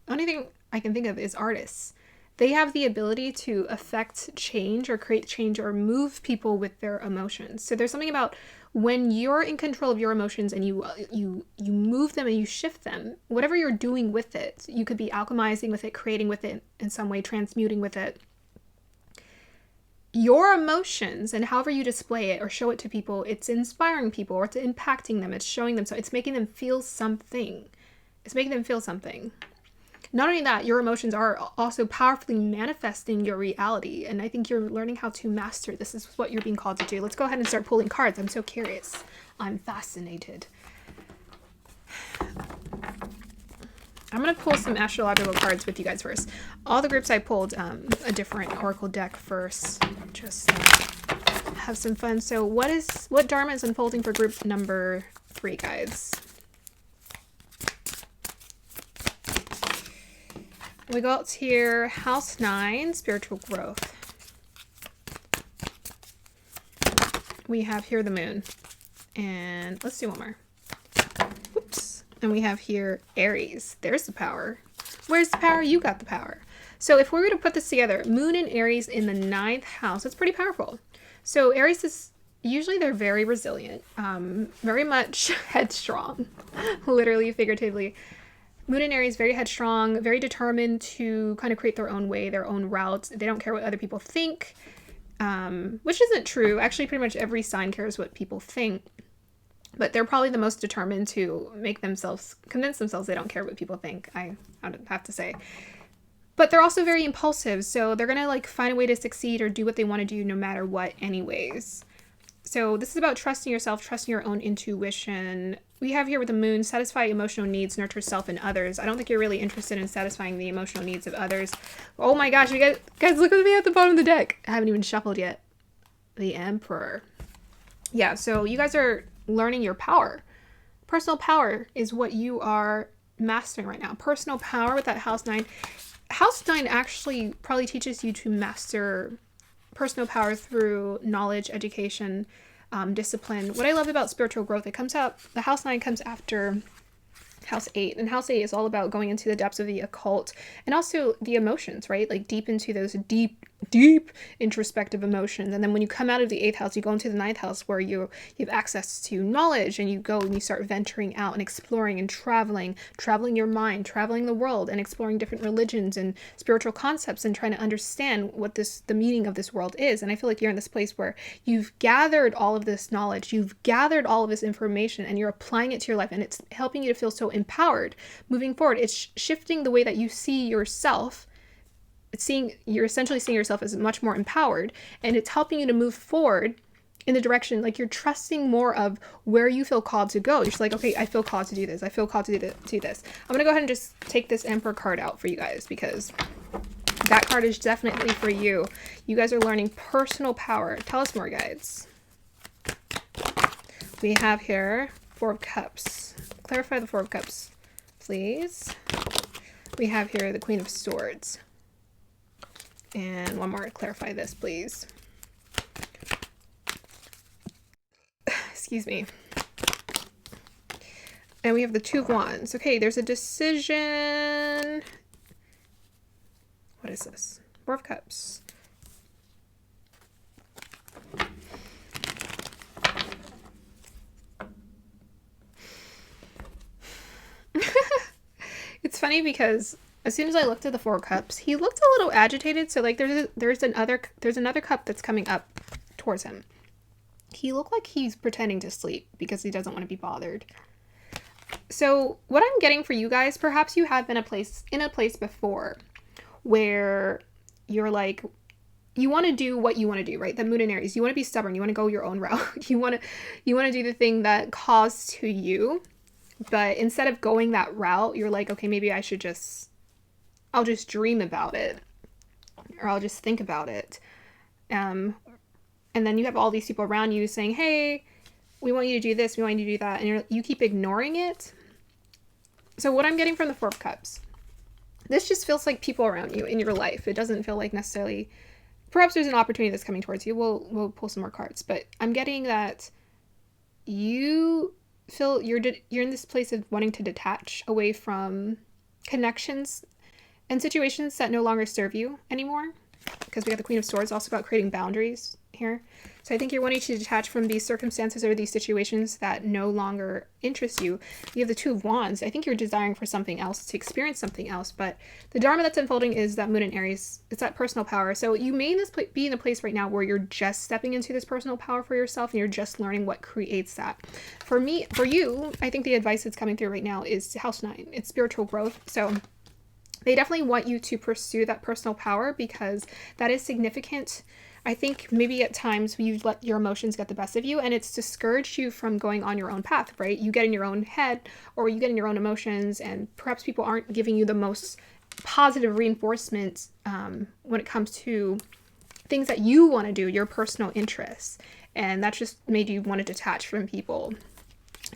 The only thing I can think of is artists. They have the ability to affect change or create change or move people with their emotions. So there's something about when you're in control of your emotions and you move them and you shift them, whatever you're doing with it, you could be alchemizing with it, creating with it in some way, transmuting with it. Your emotions and however you display it or show it to people, it's inspiring people or it's impacting them. It's showing them, so it's making them feel something. It's making them feel something. Not only that, your emotions are also powerfully manifesting your reality. And I think you're learning how to master this. This is what you're being called to do. Let's go ahead and start pulling cards. I'm so curious. I'm fascinated. I'm going to pull some astrological cards with you guys first. All the groups I pulled a different oracle deck first. Just have some fun. So what Dharma is unfolding for group number 3, guys? We got here House 9, Spiritual Growth. We have here the Moon. And let's do one more. Oops. And we have here Aries. There's the power. Where's the power? You got the power. So if we were to put this together, Moon and Aries in the 9th house, it's pretty powerful. So Aries is, usually they're very resilient, very much headstrong, literally, figuratively. Moon and Aries, very headstrong, very determined to kind of create their own way, their own routes. They don't care what other people think, which isn't true. Actually, pretty much every sign cares what people think. But they're probably the most determined to convince themselves they don't care what people think, I would have to say. But they're also very impulsive, so they're going to like find a way to succeed or do what they want to do no matter what anyways. So this is about trusting yourself, trusting your own intuition. We have here with the Moon, satisfy emotional needs, nurture self and others. I don't think you're really interested in satisfying the emotional needs of others. Oh my gosh, you guys look at me at the bottom of the deck. I haven't even shuffled yet. The Emperor. Yeah, so you guys are learning your power. Personal power is what you are mastering right now. Personal power with that House 9. House 9 actually probably teaches you to master personal power through knowledge, education, discipline. What I love about spiritual growth, the House 9 comes after House 8, and House 8 is all about going into the depths of the occult and also the emotions, right? Like deep into those deep introspective emotions. And then when you come out of the 8th house, you go into the 9th house where you have access to knowledge, and you go and you start venturing out and exploring and traveling your mind, traveling the world, and exploring different religions and spiritual concepts and trying to understand what the meaning of this world is. And I feel like you're in this place where you've gathered all of this knowledge, you've gathered all of this information, and you're applying it to your life, and it's helping you to feel so empowered moving forward. It's shifting the way that you see yourself. You're essentially seeing yourself as much more empowered, and it's helping you to move forward in the direction, like you're trusting more of where you feel called to go. You're just like, okay, I feel called to do this. I feel called to do this. I'm gonna go ahead and just take this Emperor card out for you guys, because that card is definitely for you. You guys are learning personal power. Tell us more, guides. We have here 4 of Cups. Clarify the 4 of Cups, please. We have here the Queen of Swords. And one more to clarify this, please. Excuse me. And we have the 2 of Wands. Okay, there's a decision. What is this? 4 of Cups. It's funny because as soon as I looked at the 4 of Cups, he looked a little agitated. So like there's another cup that's coming up towards him. He looked like he's pretending to sleep because he doesn't want to be bothered. So what I'm getting for you guys, perhaps you have been in a place before where you're like, you want to do what you want to do, right? The Moon in Aries, you want to be stubborn. You want to go your own route. You want to do the thing that calls to you. But instead of going that route, you're like, okay, maybe I'll just dream about it, or I'll just think about it. And then you have all these people around you saying, hey, we want you to do this, we want you to do that. And you keep ignoring it. So what I'm getting from the 4 of Cups, this just feels like people around you in your life. It doesn't feel like necessarily perhaps there's an opportunity that's coming towards you. We'll pull some more cards, but I'm getting that you feel you're in this place of wanting to detach away from connections and situations that no longer serve you anymore, because we got the Queen of Swords, also about creating boundaries here. So I think you're wanting to detach from these circumstances or these situations that no longer interest you. You have the Two of Wands. I think you're desiring for something else, to experience something else, but the Dharma that's unfolding is that Moon in Aries. It's that personal power. So you may be in a place right now where you're just stepping into this personal power for yourself and you're just learning what creates that. For you, I think the advice that's coming through right now is House 9. It's spiritual growth. So they definitely want you to pursue that personal power because that is significant. I think maybe at times you let your emotions get the best of you and it's discouraged you from going on your own path, right? You get in your own head or you get in your own emotions, and perhaps people aren't giving you the most positive reinforcement when it comes to things that you want to do, your personal interests. And that just made you want to detach from people,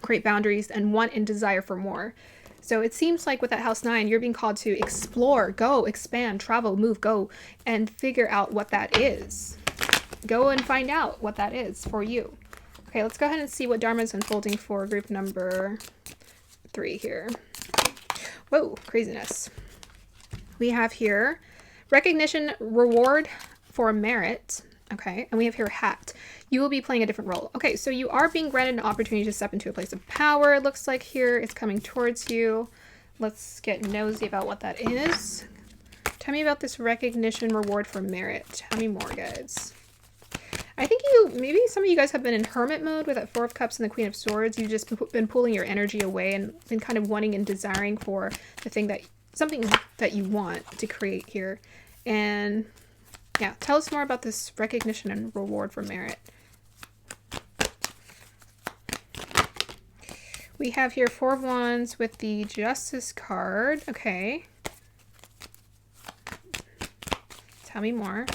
create boundaries, and want and desire for more. So it seems like with that House 9, you're being called to explore, go, expand, travel, move, go, and figure out what that is. Go and find out what that is for you. Okay, let's go ahead and see what Dharma is unfolding for group number 3 here. Whoa, craziness. We have here recognition, reward for merit. Okay, and we have here hat. You will be playing a different role. Okay, so you are being granted an opportunity to step into a place of power. It looks like here it's coming towards you. Let's get nosy about what that is. Tell me about this recognition, reward for merit. Tell me more, guys. I think maybe some of you guys have been in hermit mode with that Four of Cups and the Queen of Swords. You've just been pulling your energy away and been kind of wanting and desiring for something that you want to create here. And yeah, tell us more about this recognition and reward for merit. We have here Four of Wands with the Justice card. Okay. Tell me more.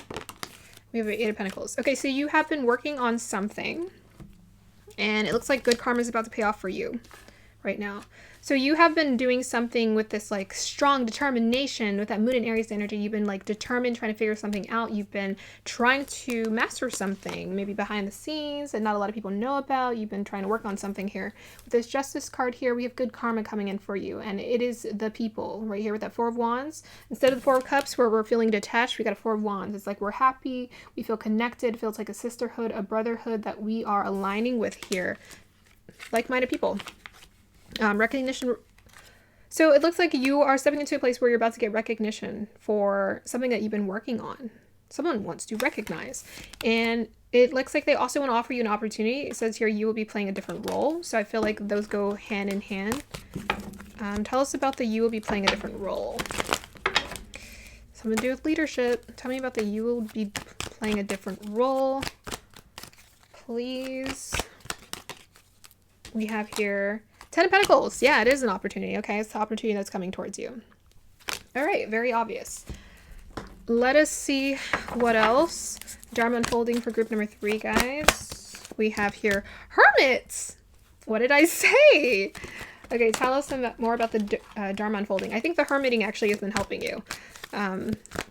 We have the Eight of Pentacles. Okay, so you have been working on something, and it looks like good karma is about to pay off for you right now. So you have been doing something with this like strong determination with that Moon and Aries energy. You've been like determined, trying to figure something out. You've been trying to master something, maybe behind the scenes that not a lot of people know about. You've been trying to work on something here. With this Justice card here, we have good karma coming in for you. And it is the people right here with that Four of Wands. Instead of the Four of Cups where we're feeling detached, we got a Four of Wands. It's like we're happy. We feel connected. It feels like a sisterhood, a brotherhood that we are aligning with here. Like-minded people. Recognition. So it looks like you are stepping into a place where you're about to get recognition for something that you've been working on. Someone wants to recognize. And it looks like they also want to offer you an opportunity. It says here you will be playing a different role. So I feel like those go hand in hand. Tell us about the you will be playing a different role. Something to do with leadership. Tell me about the you will be playing a different role. Please. We have here Ten of Pentacles. Yeah, it is an opportunity. Okay, it's the opportunity that's coming towards you. All right, very obvious. Let us see what else. Dharma unfolding for group number 3, guys. We have here Hermits. What did I say? Okay, tell us more about the Dharma unfolding. I think the hermiting actually has been helping you.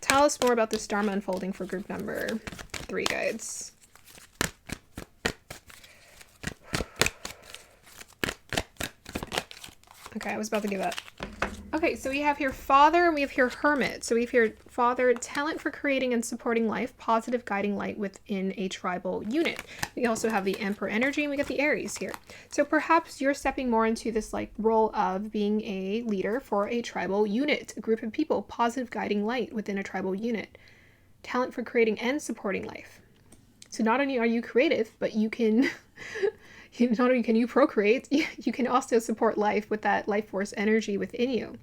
Tell us more about this Dharma unfolding for group number 3, guys. Okay, I was about to give up. Okay, so we have here Father and we have here Hermit. So we have here Father, talent for creating and supporting life, positive guiding light within a tribal unit. We also have the Emperor energy and we got the Aries here. So perhaps you're stepping more into this like role of being a leader for a tribal unit, a group of people, positive guiding light within a tribal unit. Talent for creating and supporting life. So not only are you creative, but you can... not only can you procreate, you can also support life with that life force energy within you.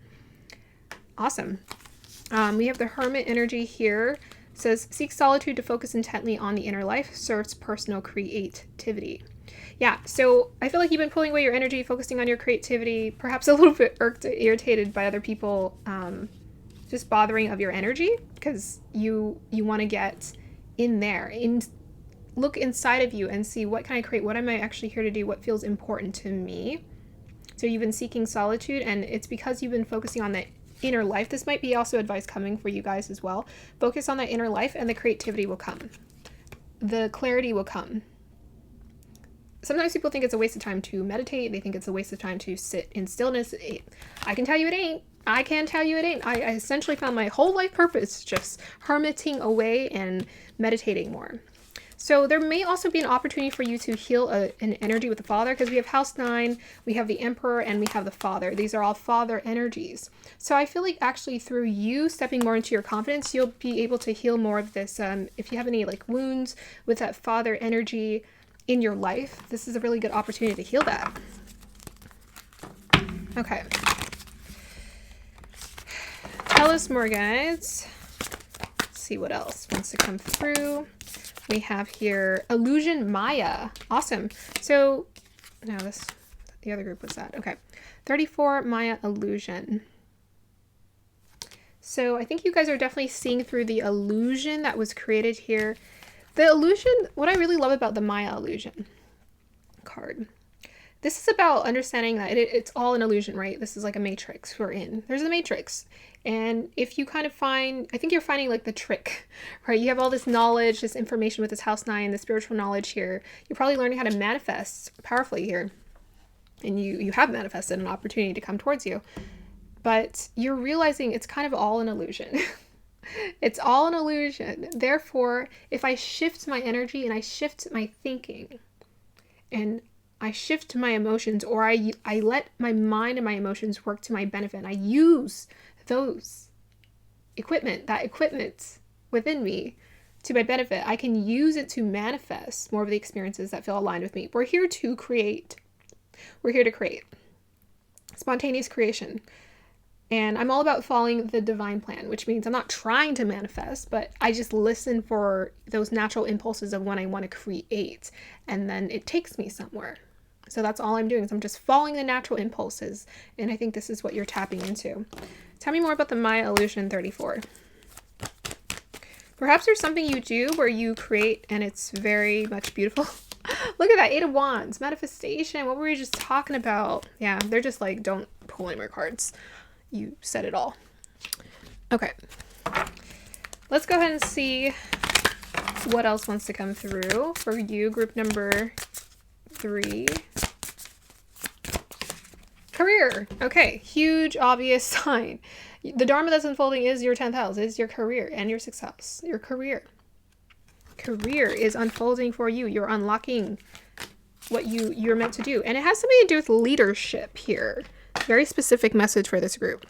Awesome. We have the Hermit energy here. It says, seek solitude to focus intently on the inner life, serves personal creativity. Yeah, so I feel like you've been pulling away your energy, focusing on your creativity, perhaps a little bit irritated by other people, just bothering of your energy, because you want to get in there, look inside of you and see what can I create? What am I actually here to do? What feels important to me? So you've been seeking solitude, and it's because you've been focusing on the inner life. This might be also advice coming for you guys as well. Focus on that inner life and the creativity will come. The clarity will come. Sometimes people think it's a waste of time to meditate. They think it's a waste of time to sit in stillness. I can tell you it ain't. I can tell you it ain't. I essentially found my whole life purpose just hermiting away and meditating more. So there may also be an opportunity for you to heal an energy with the Father, because we have House 9, we have the Emperor, and we have the Father. These are all Father energies. So I feel like actually through you stepping more into your confidence, you'll be able to heal more of this. If you have any like wounds with that Father energy in your life, this is a really good opportunity to heal that. Okay. Tell us more, guys. Let's see what else wants to come through. We have here Illusion Maya. Awesome. So, no, the other group was that. Okay. 34 Maya Illusion. So I think you guys are definitely seeing through the illusion that was created here. The illusion, what I really love about the Maya Illusion card, this is about understanding that it's all an illusion, right? This is like a matrix we're in. There's a matrix. And if you kind of find, I think you're finding like the trick, right? You have all this knowledge, this information with this House 9, the spiritual knowledge here. You're probably learning how to manifest powerfully here. And you have manifested an opportunity to come towards you. But you're realizing it's kind of all an illusion. It's all an illusion. Therefore, if I shift my energy and I shift my thinking and I shift my emotions, or I let my mind and my emotions work to my benefit, and I use those that equipment within me to my benefit, I can use it to manifest more of the experiences that feel aligned with me. We're here to create. We're here to create. Spontaneous creation. And I'm all about following the divine plan, which means I'm not trying to manifest, but I just listen for those natural impulses of when I want to create, and then it takes me somewhere. So that's all I'm doing, is I'm just following the natural impulses, and I think this is what you're tapping into. Tell me more about the Maya Illusion 34. Perhaps there's something you do where you create and it's very much beautiful. Look at that, 8 of Wands, manifestation. What were we just talking about? Yeah, they're just like, don't pull any more cards. You said it all. Okay. Let's go ahead and see what else wants to come through for you, group number 3. Career. Okay, huge obvious sign. The Dharma that's unfolding is your 10th house, is your career and your success. Your career. Career is unfolding for you. You're unlocking what you're meant to do. And it has something to do with leadership here. Very specific message for this group.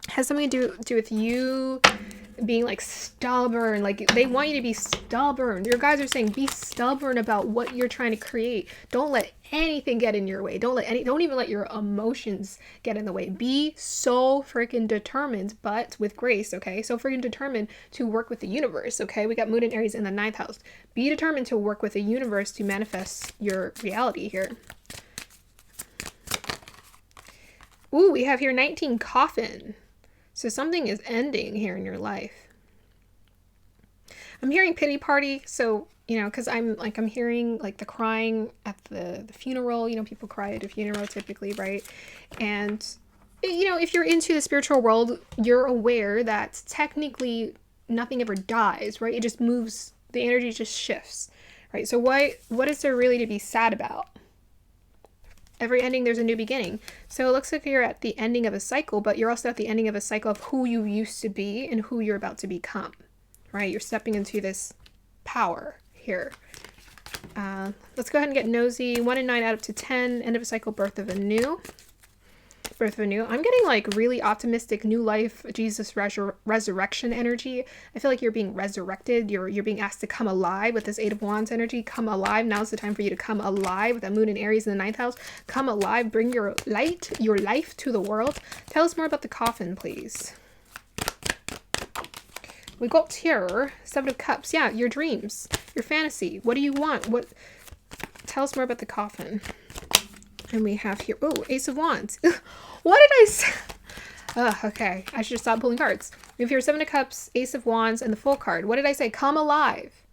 It has something to do with you being like stubborn. Like they want you to be stubborn. Your guys are saying be stubborn about what you're trying to create. Don't let anything get in your way. Don't even let your emotions get in the way. Be so freaking determined, but with grace, okay? So freaking determined to work with the universe, okay? We got Moon and Aries in the 9th house. Be determined to work with the universe to manifest your reality here. Ooh, we have here 19 Coffin. So something is ending here in your life. I'm hearing pity party. So, you know, because I'm hearing like the crying at the funeral. You know, people cry at a funeral typically, right? And, you know, if you're into the spiritual world, you're aware that technically nothing ever dies, right? It just moves. The energy just shifts, right? So what is there really to be sad about? Every ending, there's a new beginning. So it looks like you're at the ending of a cycle, but you're also at the ending of a cycle of who you used to be and who you're about to become, right? You're stepping into this power here. Let's go ahead and get nosy. 1 and 9 out up to 10. End of a cycle, birth of a new. Birth of a new. I'm getting like really optimistic, new life, Jesus resurrection energy. I feel like you're being resurrected. You're being asked to come alive with this 8 of Wands energy. Come alive. Now's the time for you to come alive with that Moon and Aries in the 9th house. Come alive. Bring your light, your life to the world. Tell us more about the Coffin, please. We got here 7 of Cups. Yeah, your dreams, your fantasy. What do you want? Tell us more about the Coffin. And we have here, oh, Ace of Wands. What did I say? Okay, I should stop pulling cards. We have here 7 of Cups, Ace of Wands, and the Full card. What did I say? Come alive.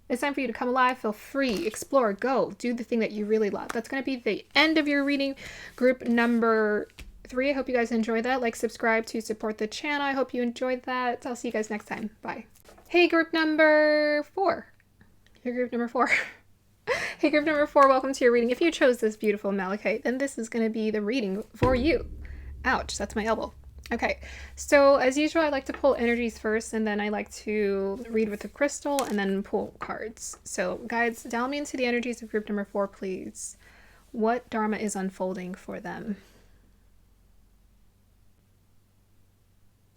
It's time for you to come alive, feel free, explore, go, do the thing that you really love. That's going to be the end of your reading, group number 3. I hope you guys enjoyed that. Like, subscribe to support the channel. I hope you enjoyed that. I'll see you guys next time. Bye. Hey, group number 4. You're group number 4. Hey, group number 4, welcome to your reading. If you chose this beautiful malachite, then this is going to be the reading for you. Ouch, that's my elbow. Okay, so as usual, I like to pull energies first, and then I like to read with the crystal and then pull cards. So guides, dial me into the energies of group number 4, please. What Dharma is unfolding for them?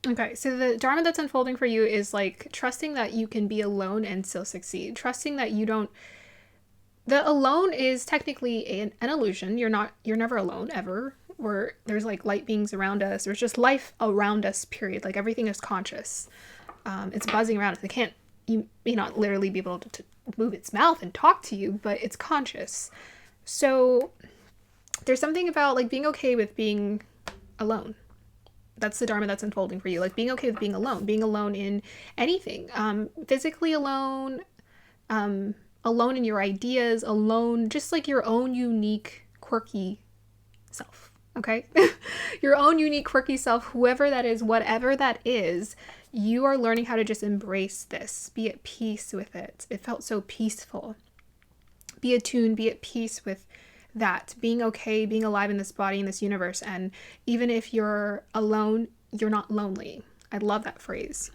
Okay, so the Dharma that's unfolding for you is like trusting that you can be alone and still succeed. Trusting that you don't... The alone is technically an illusion. You're never alone, ever. Where there's like light beings around us. There's just life around us, period. Like everything is conscious. It's buzzing around us. You may not literally be able to move its mouth and talk to you, but it's conscious. So there's something about like being okay with being alone. That's the Dharma that's unfolding for you. Like being okay with being alone in anything. Physically alone, alone in your ideas, alone, just like your own unique, quirky self. Okay? Your own unique, quirky self, whoever that is, whatever that is, you are learning how to just embrace this. Be at peace with it. It felt so peaceful. Be attuned, be at peace with that. Being okay, being alive in this body, in this universe. And even if you're alone, you're not lonely. I love that phrase.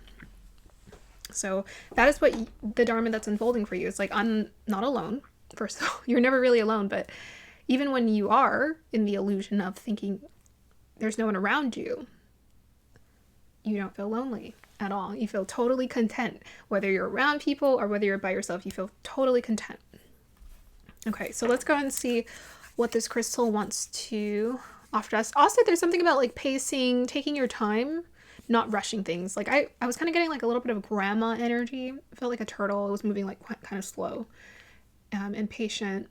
So that is what the Dharma that's unfolding for you. It's like, I'm not alone. First of all, you're never really alone, but even when you are in the illusion of thinking there's no one around you, you don't feel lonely at all. You feel totally content. Whether you're around people or whether you're by yourself, you feel totally content. Okay, so let's go ahead and see what this crystal wants to offer us. Also, there's something about like pacing, taking your time, not rushing things. Like I was kind of getting like a little bit of grandma energy. I felt like a turtle. It was moving like kind of slow and patient.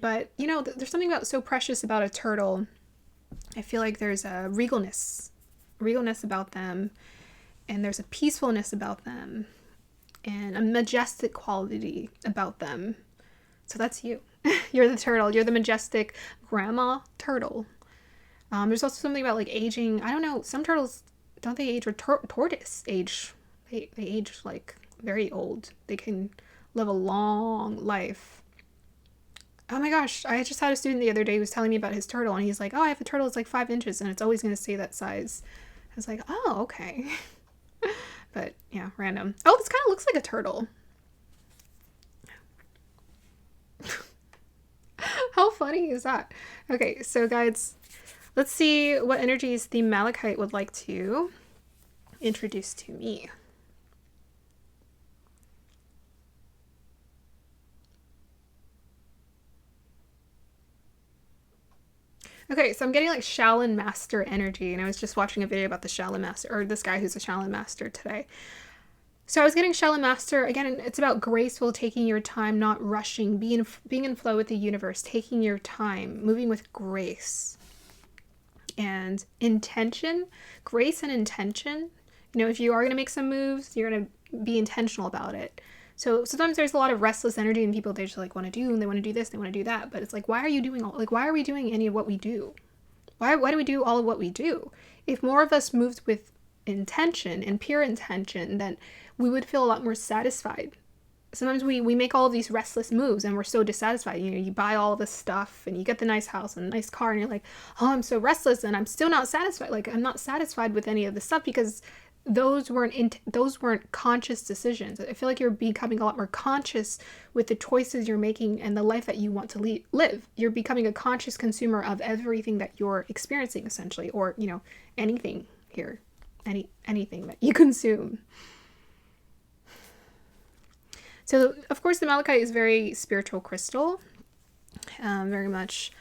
But, you know, there's something so precious about a turtle. I feel like there's a regalness about them, and there's a peacefulness about them, and a majestic quality about them. So that's you. You're the turtle. You're the majestic grandma turtle. There's also something about like aging. I don't know. Some turtles, don't they age? Or tortoise age. They age like very old. They can live a long life. Oh my gosh, I just had a student the other day who was telling me about his turtle, and he's like, oh, I have a turtle that's like 5 inches, and it's always going to stay that size. I was like, oh, okay. But yeah, random. Oh, this kind of looks like a turtle. How funny is that? Okay, so guys, let's see what energies the malachite would like to introduce to me. Okay, so I'm getting like Shaolin Master energy, and I was just watching a video about the Shaolin Master, or this guy who's a Shaolin Master today. So I was getting Shaolin Master, again, it's about graceful, taking your time, not rushing, being in flow with the universe, taking your time, moving with grace. And intention, grace and intention. You know, if you are going to make some moves, you're going to be intentional about it. So sometimes there's a lot of restless energy in people. They just like want to do, and they want to do this, they want to do that. But it's like, why are you doing why are we doing any of what we do? Why do we do all of what we do? If more of us moved with intention and pure intention, then we would feel a lot more satisfied. Sometimes we make all of these restless moves and we're so dissatisfied. You know, you buy all this stuff and you get the nice house and a nice car, and you're like, oh, I'm so restless and I'm still not satisfied. Like, I'm not satisfied with any of the stuff because those weren't conscious decisions. I feel like you're becoming a lot more conscious with the choices you're making and the life that you want to live. You're becoming a conscious consumer of everything that you're experiencing, essentially, or, you know, anything here, anything that you consume. So, of course, the malachite is very spiritual crystal, very much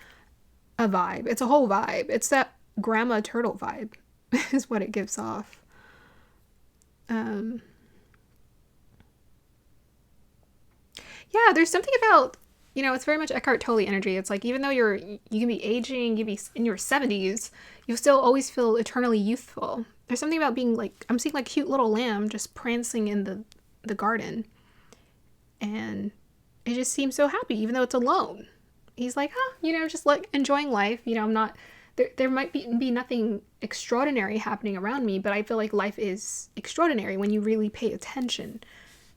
a vibe. It's a whole vibe. It's that grandma turtle vibe is what it gives off. Yeah, there's something about, you know, it's very much Eckhart Tolle energy. It's like, even though you can be aging, you can be in your 70s, you'll still always feel eternally youthful. There's something about being like, I'm seeing like cute little lamb just prancing in the garden. And it just seems so happy, even though it's alone. He's like, you know, just like enjoying life. You know, I'm not there might be nothing extraordinary happening around me, but I feel like life is extraordinary when you really pay attention.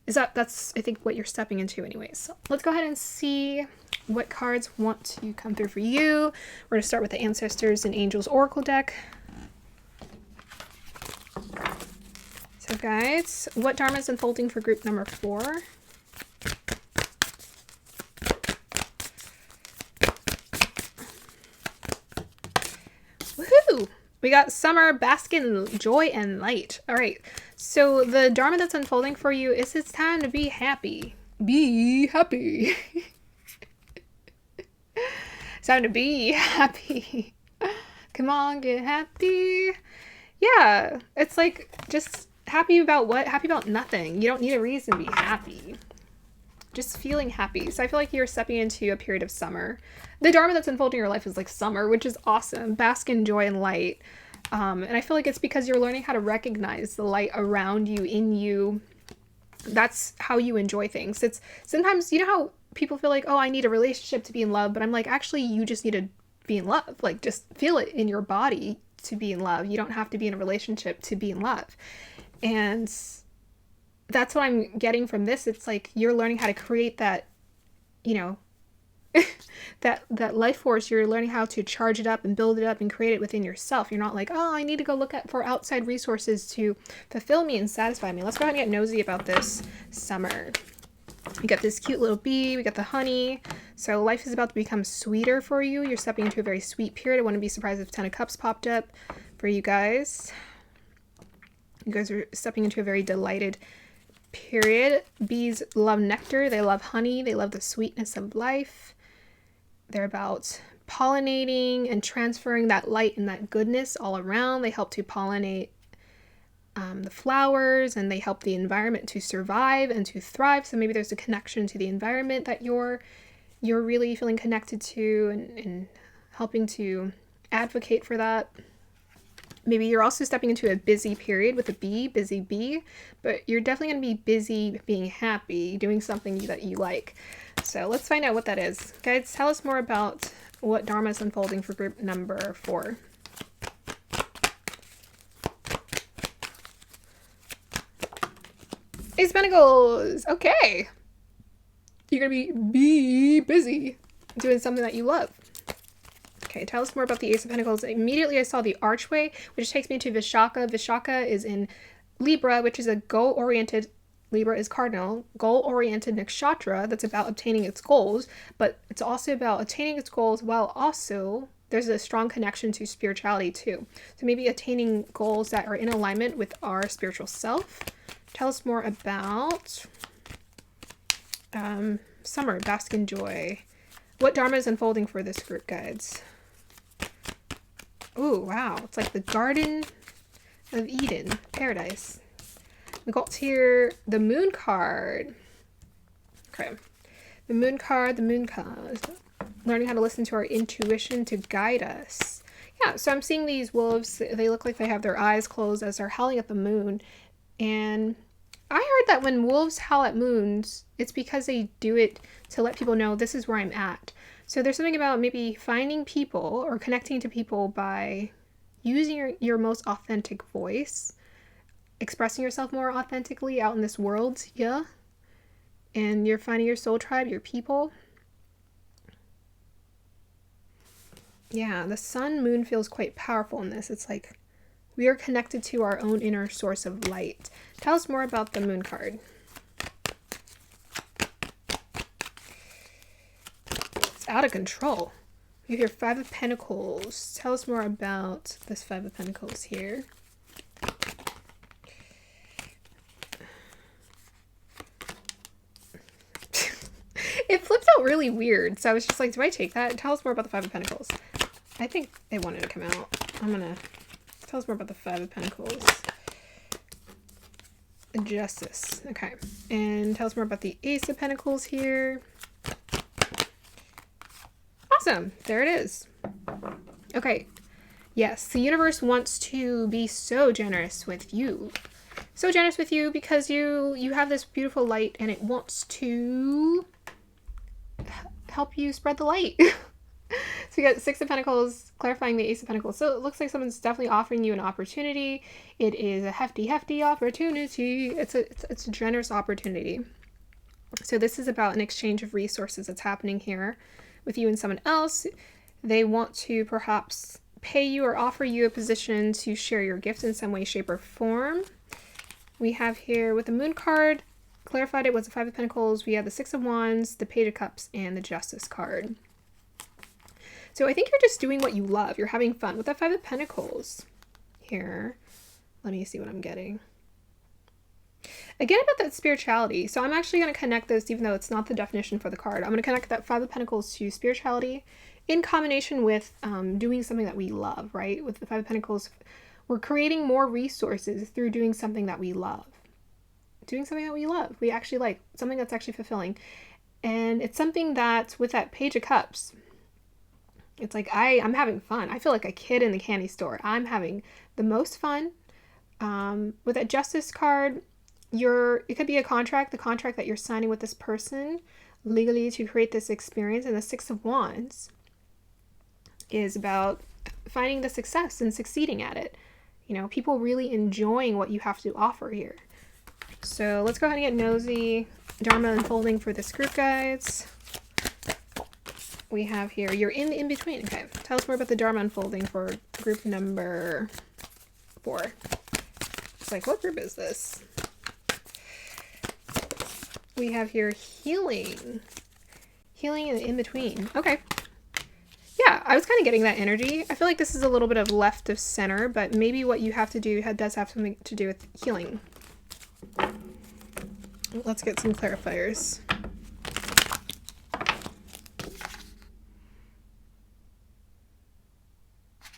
That's I think what you're stepping into anyways. So let's go ahead and see what cards want to come through for you. We're going to start with the Ancestors and Angels Oracle deck. So guys, what Dharma is unfolding for group number 4? Woohoo! We got Summer, bask in joy and light. All right, so the Dharma that's unfolding for you is it's time to be happy. Be happy. It's time to be happy. Come on, get happy. Yeah, it's like just happy about what? Happy about nothing. You don't need a reason to be happy. Just feeling happy. So I feel like you're stepping into a period of summer. The Dharma that's unfolding in your life is like summer, which is awesome. Bask in joy and light. And I feel like it's because you're learning how to recognize the light around you, in you. That's how you enjoy things. It's sometimes, you know how people feel like, oh, I need a relationship to be in love. But I'm like, actually, you just need to be in love. Like, just feel it in your body to be in love. You don't have to be in a relationship to be in love. And that's what I'm getting from this. It's like you're learning how to create that, you know, that life force. You're learning how to charge it up and build it up and create it within yourself. You're not like, oh, I need to go look for outside resources to fulfill me and satisfy me. Let's go ahead and get nosy about this summer. We got this cute little bee. We got the honey. So life is about to become sweeter for you. You're stepping into a very sweet period. I wouldn't be surprised if 10 of Cups popped up for you guys. You guys are stepping into a very delighted period. Bees love nectar. They love honey. They love the sweetness of life. They're about pollinating and transferring that light and that goodness all around. They help to pollinate the flowers, and they help the environment to survive and to thrive. So maybe there's a connection to the environment that you're really feeling connected to, and helping to advocate for that. Maybe you're also stepping into a busy period with a bee, busy bee, but you're definitely going to be busy being happy, doing something that you like. So let's find out what that is. Guys, tell us more about what Dharma is unfolding for group number 4. Ace of Pentacles. Okay. You're going to be busy doing something that you love. Okay, tell us more about the Ace of Pentacles. Immediately I saw the archway, which takes me to Vishaka. Vishaka is in Libra, which is a goal-oriented, Libra is cardinal, goal-oriented nakshatra that's about obtaining its goals, but it's also about attaining its goals while also there's a strong connection to spirituality too. So maybe attaining goals that are in alignment with our spiritual self. Tell us more about Summer, bask in joy. What Dharma is unfolding for this group, guides? Oh, wow. It's like the Garden of Eden, paradise. We got here the Moon card. Okay. The Moon card. Learning how to listen to our intuition to guide us. Yeah, so I'm seeing these wolves. They look like they have their eyes closed as they're howling at the moon. And I heard that when wolves howl at moons, it's because they do it to let people know this is where I'm at. So there's something about maybe finding people or connecting to people by using your most authentic voice, expressing yourself more authentically out in this world, yeah? And you're finding your soul tribe, your people. Yeah, the sun moon feels quite powerful in this. It's like we are connected to our own inner source of light. Tell us more about the Moon card. It's out of control. We have your 5 of Pentacles. Tell us more about this 5 of Pentacles here. It flipped out really weird. So I was just like, do I take that? Tell us more about the 5 of Pentacles. I think they wanted to come out. I'm gonna tell us more about the 5 of Pentacles. Justice. Okay. And tell us more about the Ace of Pentacles here. Awesome. There it is. Okay. Yes, the universe wants to be so generous with you. So generous with you because you have this beautiful light and it wants to help you spread the light. So you got Six of Pentacles, clarifying the Ace of Pentacles. So it looks like someone's definitely offering you an opportunity. It is a hefty opportunity. It's a generous opportunity. So this is about an exchange of resources that's happening here with you and someone else. They want to perhaps pay you or offer you a position to share your gift in some way, shape, or form. We have here with the Moon card, clarified it was the Five of Pentacles. We have the Six of Wands, the Page of Cups, and the Justice card. So I think you're just doing what you love. You're having fun with the Five of Pentacles here. Let me see what I'm getting. Again, about that spirituality. So I'm actually going to connect this, even though it's not the definition for the card. I'm going to connect that Five of Pentacles to spirituality in combination with doing something that we love, right? With the Five of Pentacles, we're creating more resources through doing something that we love. Doing something that we love. We actually like. Something that's actually fulfilling. And it's something that, with that Page of Cups, it's like I'm having fun. I feel like a kid in the candy store. I'm having the most fun. With that Justice card, it could be a contract, the contract that you're signing with this person legally to create this experience. And the Six of Wands is about finding the success and succeeding at it. You know, people really enjoying what you have to offer here. So let's go ahead and get nosy. Dharma unfolding for this group, guys. We have here, you're in the in-between. Okay, tell us more about the Dharma unfolding for group number 4. It's like, what group is this? We have here healing. Healing in the in-between. Okay. Yeah, I was kind of getting that energy. I feel like this is a little bit of left of center, but maybe what you have to do does have something to do with healing. Let's get some clarifiers.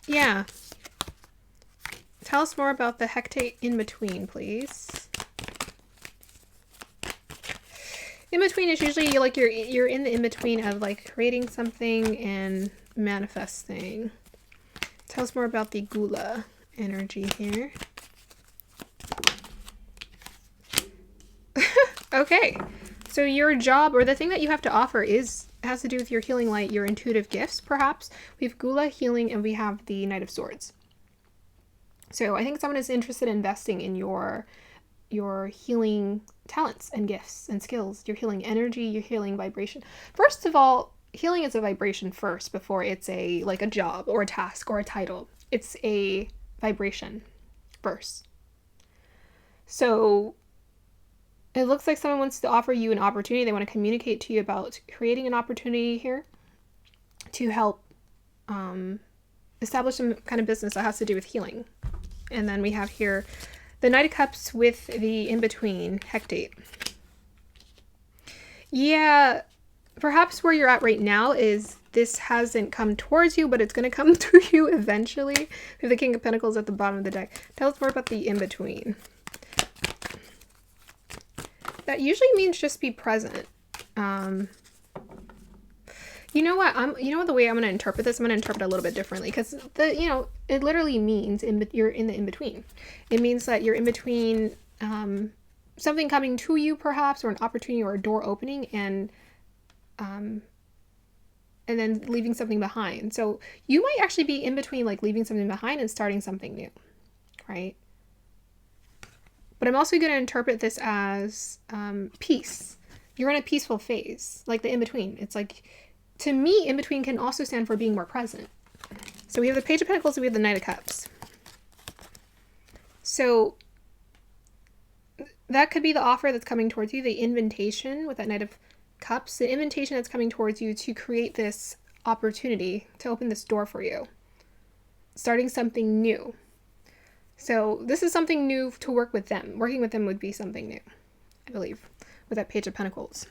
Yeah. Tell us more about the hectate in between, please. In between is usually like you're in the in between of like creating something and manifesting. Tell us more about the Gula energy here. Okay. So your job, or the thing that you have to offer, has to do with your healing light, your intuitive gifts, perhaps. We have Gula, healing, and we have the Knight of Swords. So I think someone is interested in investing in your healing talents and gifts and skills, your healing energy, your healing vibration. First of all, healing is a vibration first before it's like a job or a task or a title. It's a vibration first. So it looks like someone wants to offer you an opportunity. They want to communicate to you about creating an opportunity here to help establish some kind of business that has to do with healing. And then we have here the Knight of Cups with the in-between, hectate. Yeah, perhaps where you're at right now is this hasn't come towards you, but it's going to come to you eventually. We have the King of Pentacles at the bottom of the deck. Tell us more about the in-between. That usually means just be present. You know what? The way I'm going to interpret this, I'm going to interpret it a little bit differently, because it literally means you're in the in-between. It means that you're in between something coming to you, perhaps, or an opportunity or a door opening, and then leaving something behind. So you might actually be in between, like leaving something behind and starting something new, right? But I'm also going to interpret this as peace. You're in a peaceful phase, like the in-between. It's like, to me, in-between can also stand for being more present. So we have the Page of Pentacles and we have the Knight of Cups. So that could be the offer that's coming towards you, the invitation with that Knight of Cups, the invitation that's coming towards you to create this opportunity, to open this door for you. Starting something new. So this is something new to work with them. Working with them would be something new, I believe, with that Page of Pentacles.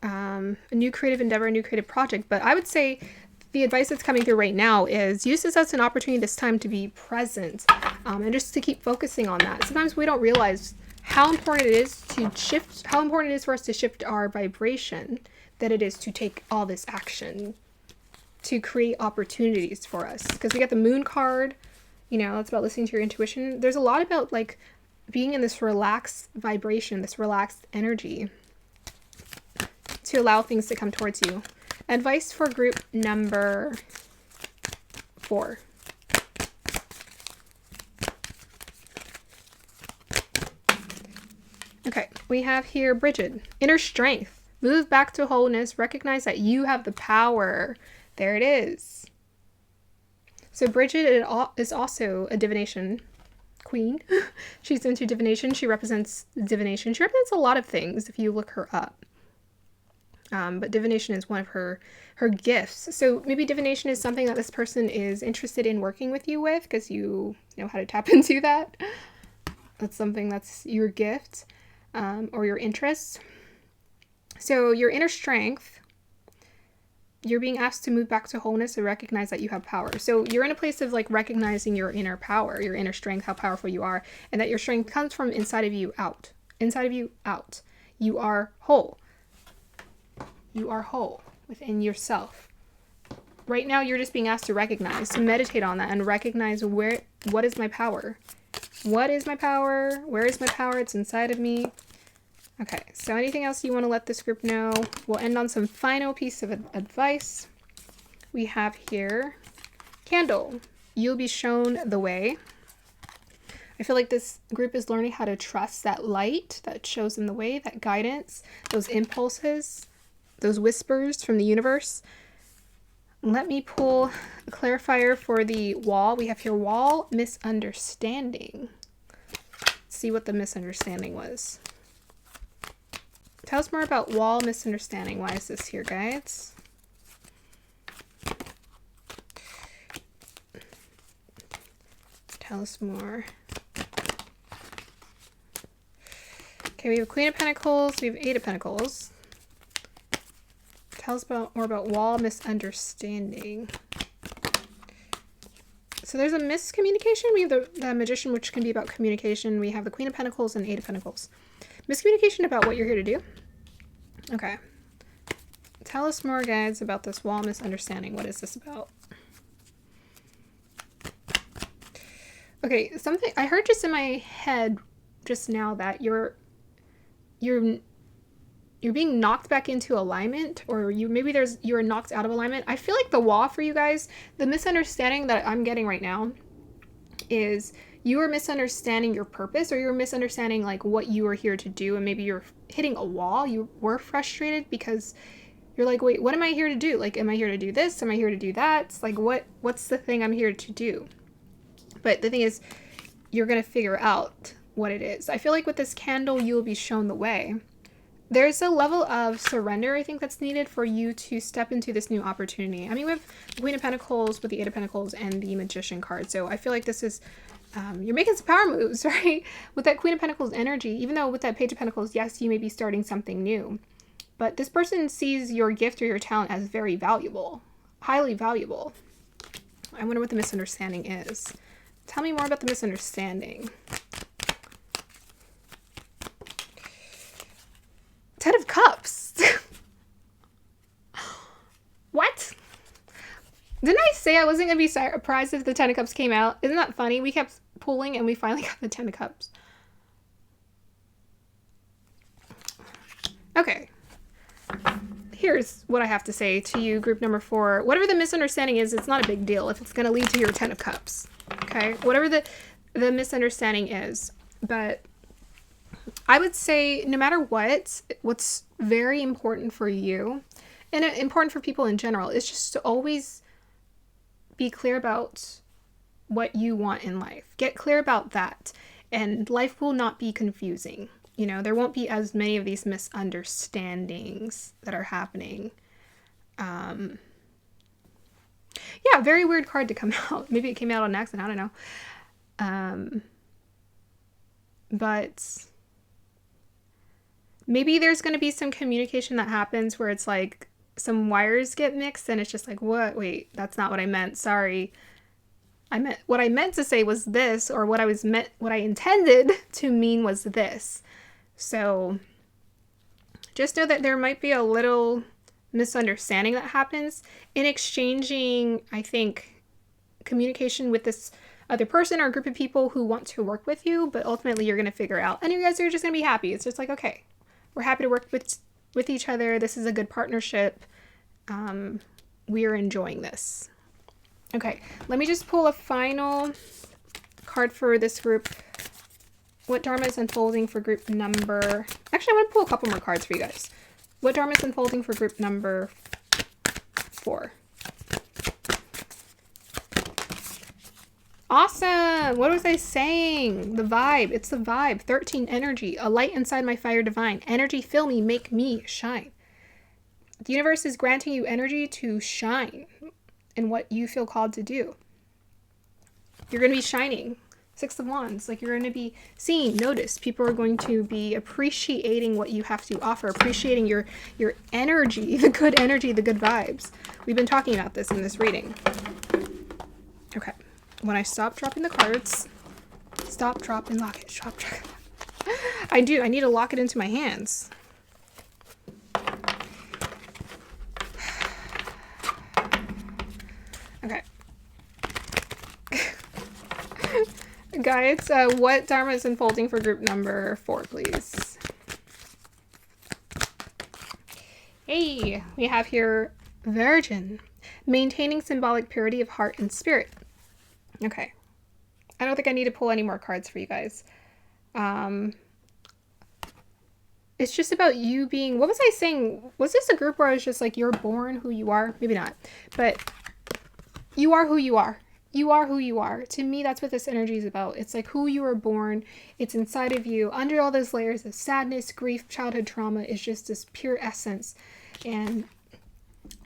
A new creative endeavor, a new creative project. But I would say the advice that's coming through right now is use this as an opportunity this time to be present, and just to keep focusing on that. Sometimes we don't realize how important it is for us to shift our vibration, that it is to take all this action to create opportunities for us. Because we got the Moon card, that's about listening to your intuition. There's a lot about like being in this relaxed vibration, this relaxed energy, to allow things to come towards you. Advice for group number 4. Okay, we have here Bridget. Inner strength. Move back to wholeness. Recognize that you have the power. There it is. So Bridget is also a divination queen. She's into divination. She represents divination. She represents a lot of things if you look her up. But divination is one of her gifts. So maybe divination is something that this person is interested in working with you with because you know how to tap into that. That's something that's your gift or your interest. So your inner strength, you're being asked to move back to wholeness and recognize that you have power. So you're in a place of like recognizing your inner power, your inner strength, how powerful you are, and that your strength comes from inside of you out. Inside of you out. You are whole. You are whole within yourself. Right now, you're just being asked to recognize, to meditate on that and recognize what is my power? What is my power? Where is my power? It's inside of me. Okay, so anything else you want to let this group know? We'll end on some final piece of advice. We have here, candle. You'll be shown the way. I feel like this group is learning how to trust that light that shows them the way, that guidance, those impulses, those whispers from the universe. Let me pull a clarifier for the wall. We have here wall misunderstanding. Let's see what the misunderstanding was. Tell us more about wall misunderstanding. Why is this here, guys? Tell us more. Okay, we have Queen of Pentacles. We have Eight of Pentacles. Tell us more about wall misunderstanding. So there's a miscommunication. We have the Magician, which can be about communication. We have the Queen of Pentacles and Eight of Pentacles. Miscommunication about what you're here to do. Okay. Tell us more, guys, about this wall misunderstanding. What is this about? Okay, something I heard just in my head just now that you're being knocked back into alignment, or you're knocked out of alignment. I feel like the wall for you guys, the misunderstanding that I'm getting right now is you are misunderstanding your purpose, or you're misunderstanding like what you are here to do, and maybe you're hitting a wall. You were frustrated because you're like, wait, what am I here to do? Like, am I here to do this? Am I here to do that? It's like, what's the thing I'm here to do? But the thing is, you're going to figure out what it is. I feel like with this candle, you will be shown the way. There's a level of surrender, I think, that's needed for you to step into this new opportunity. I mean, we have the Queen of Pentacles with the Eight of Pentacles and the Magician card. So I feel like this is, you're making some power moves, right? With that Queen of Pentacles energy, even though with that Page of Pentacles, yes, you may be starting something new. But this person sees your gift or your talent as very valuable, highly valuable. I wonder what the misunderstanding is. Tell me more about the misunderstanding. Ten of Cups. What? Didn't I say I wasn't going to be surprised if the Ten of Cups came out? Isn't that funny? We kept pulling and we finally got the Ten of Cups. Okay. Here's what I have to say to you, group number 4. Whatever the misunderstanding is, it's not a big deal if it's going to lead to your Ten of Cups. Okay? Whatever the misunderstanding is. But I would say no matter what's very important for you, and important for people in general, is just to always be clear about what you want in life. Get clear about that, and life will not be confusing. You know, there won't be as many of these misunderstandings that are happening. Yeah, very weird card to come out. Maybe it came out on accident. I don't know. But maybe there's going to be some communication that happens where it's like some wires get mixed and it's just like, what? Wait, that's not what I meant. Sorry. What I meant to say was this, or what I intended to mean was this. So just know that there might be a little misunderstanding that happens in exchanging, I think, communication with this other person or group of people who want to work with you, but ultimately you're going to figure out, and you guys are just going to be happy. It's just like, okay, we're happy to work with each other. This is a good partnership. we are enjoying this. Okay, let me just pull a final card for this group. What Dharma is unfolding for group number... Actually, I want to pull a couple more cards for you guys. What Dharma is unfolding for group number 4? Awesome! What was I saying? The vibe. It's the vibe. 13 energy. A light inside my fire divine. Energy fill me, make me shine. The universe is granting you energy to shine in what you feel called to do. You're going to be shining. 6 of Wands. Like, you're going to be seen, noticed. People are going to be appreciating what you have to offer, appreciating your energy, the good energy, the good vibes. We've been talking about this in this reading. Okay. When I stop dropping the cards, stop, drop, and lock it. Stop, drop. I need to lock it into my hands. Okay. Guys, what Dharma is unfolding for group number 4, please? Hey, we have here Virgin. Maintaining symbolic purity of heart and spirit. Okay. I don't think I need to pull any more cards for you guys. It's just about you being... What was I saying? Was this a group where I was just like, you're born who you are? Maybe not. But you are who you are. You are who you are. To me, that's what this energy is about. It's like who you were born. It's inside of you. Under all those layers of sadness, grief, childhood trauma is just this pure essence. And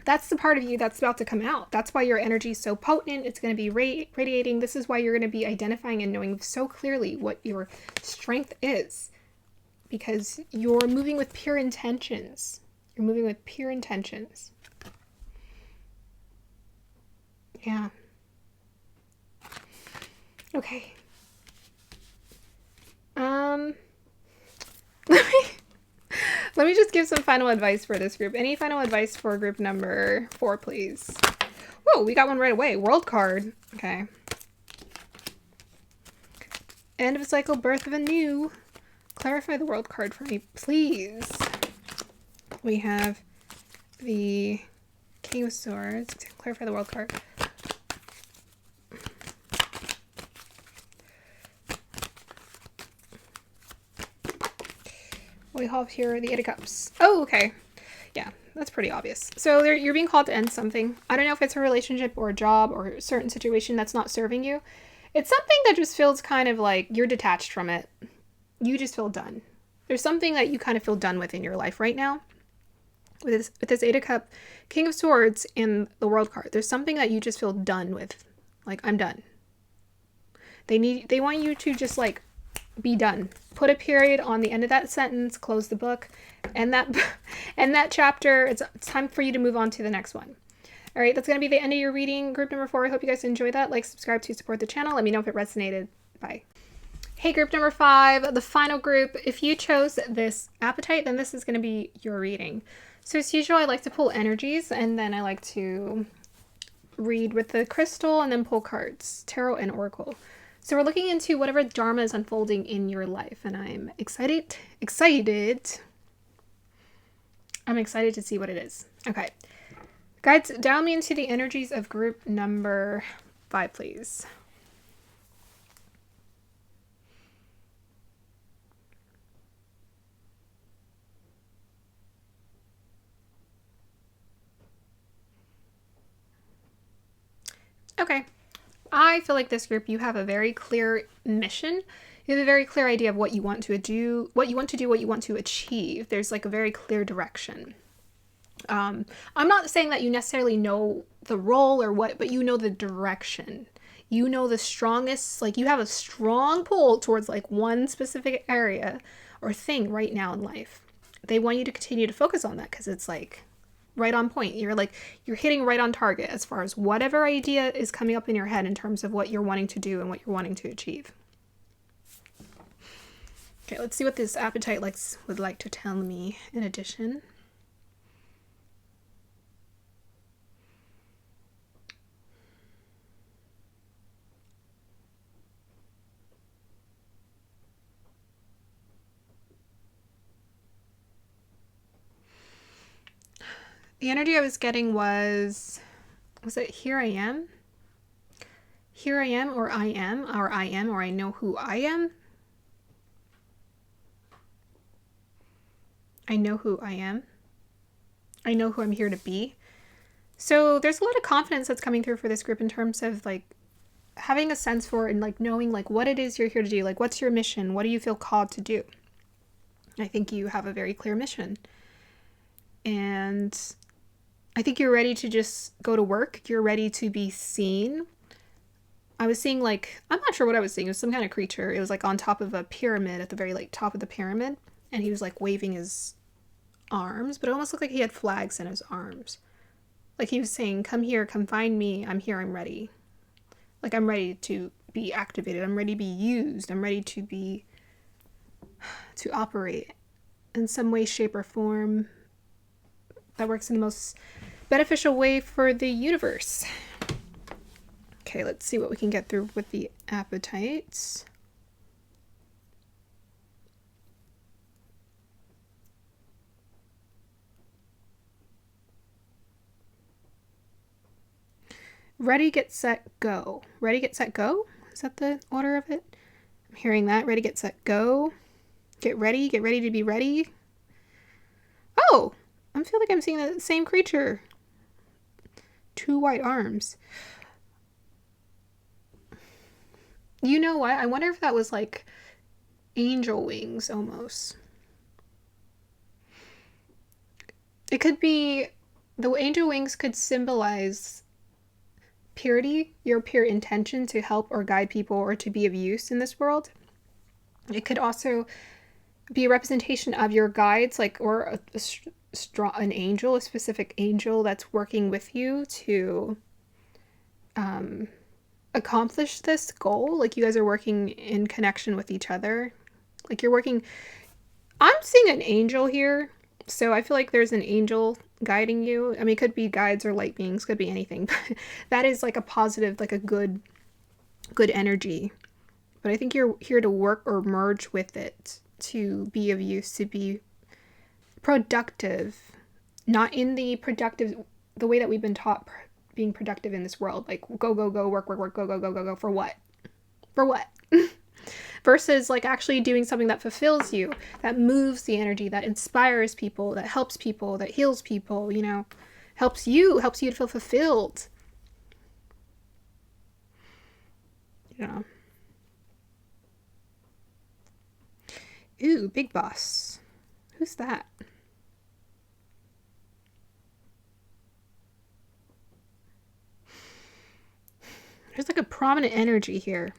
that's the part of you that's about to come out. That's why your energy is so potent. It's going to be radiating. This is why you're going to be identifying and knowing so clearly what your strength is. Because you're moving with pure intentions. You're moving with pure intentions. Yeah. Okay. Let me just give some final advice for this group. Any final advice for group number 4, please? Whoa, we got one right away. World card. Okay. End of a cycle, birth of a new. Clarify the world card for me, please. We have the King of Swords. Clarify the world card. We have here the Eight of Cups. Oh, okay. Yeah, that's pretty obvious. So you're being called to end something. I don't know if it's a relationship or a job or a certain situation that's not serving you. It's something that just feels kind of like you're detached from it. You just feel done. There's something that you kind of feel done with in your life right now. With this Eight of Cups, King of Swords, and the World card. There's something that you just feel done with. Like, I'm done. They want you to just like be done. Put a period on the end of that sentence, close the book, and that chapter. It's time for you to move on to the next one. All right, that's going to be the end of your reading, group number 4. I hope you guys enjoyed that. Like, subscribe to support the channel. Let me know if it resonated. Bye. Hey, group number 5, the final group. If you chose this appetite, then this is going to be your reading. So as usual, I like to pull energies, and then I like to read with the crystal and then pull cards, tarot and oracle. So we're looking into whatever Dharma is unfolding in your life, and I'm excited. I'm excited to see what it is. Okay. Guides, dial me into the energies of group number 5, please. Okay. I feel like this group, you have a very clear mission. You have a very clear idea of what you want to do, what you want to achieve. There's like a very clear direction. I'm not saying that you necessarily know the role or what, but you know the direction. You know the strongest, like you have a strong pull towards like one specific area or thing right now in life. They want you to continue to focus on that because it's like right on point. You're hitting right on target as far as whatever idea is coming up in your head in terms of what you're wanting to do and what you're wanting to achieve. Okay, let's see what this appetite would like to tell me in addition. The energy I was getting was it here I am? Here I am, or I am, or I am, or I know who I am? I know who I am. I know who I'm here to be. So there's a lot of confidence that's coming through for this group in terms of like having a sense for and like knowing like what it is you're here to do. Like, what's your mission? What do you feel called to do? I think you have a very clear mission. And I think you're ready to just go to work. You're ready to be seen. I was seeing like, I'm not sure what I was seeing. It was some kind of creature. It was like on top of a pyramid, at the very like top of the pyramid. And he was like waving his arms, but it almost looked like he had flags in his arms. Like he was saying, come here, come find me. I'm here, I'm ready. Like I'm ready to be activated. I'm ready to be used. I'm ready to operate in some way, shape, or form that works in the most beneficial way for the universe. Okay, let's see what we can get through with the appetites. Ready, get, set, go. Ready, get, set, go? Is that the order of it? I'm hearing that. Ready, get, set, go. Get ready to be ready. Oh! I feel like I'm seeing the same creature. 2 white arms. You know what? I wonder if that was like angel wings almost. It could be, the angel wings could symbolize purity, your pure intention to help or guide people or to be of use in this world. It could also be a representation of your guides, like, or an angel, a specific angel that's working with you to accomplish this goal. Like you guys are working in connection with each other. Like you're working, I'm seeing an angel here. So I feel like there's an angel guiding you. I mean, it could be guides or light beings, could be anything. But that is like a positive, like a good energy. But I think you're here to work or merge with it to be of use, to be productive. Not in the way that we've been taught being productive in this world. Like go, work, go. For what? For what? Versus like actually doing something that fulfills you, that moves the energy, that inspires people, that helps people, that heals people, you know, helps you to feel fulfilled. You know. Ooh, big boss. Who's that? There's like a prominent energy here.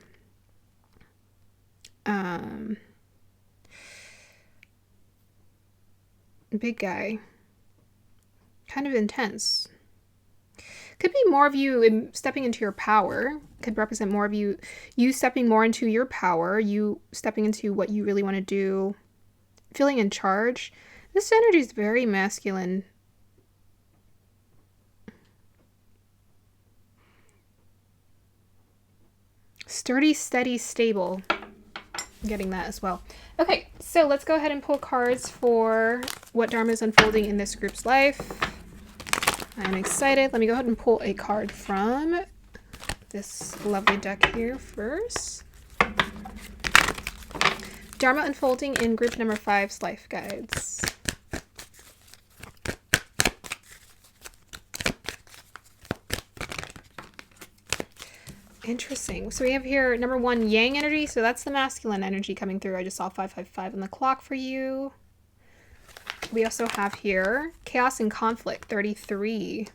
Big guy. Kind of intense. Could be more of you stepping into your power. Could represent more of you stepping more into your power. You stepping into what you really want to do. Feeling in charge. This energy is very masculine. Sturdy, steady, stable. I'm getting that as well. Okay, so let's go ahead and pull cards for what Dharma is unfolding in this group's life. I'm excited. Let me go ahead and pull a card from this lovely deck here first. Dharma unfolding in group number 5's life guides. Interesting. So we have here number 1, yang energy. So that's the masculine energy coming through. I just saw 555 on the clock for you. We also have here chaos and conflict, 33.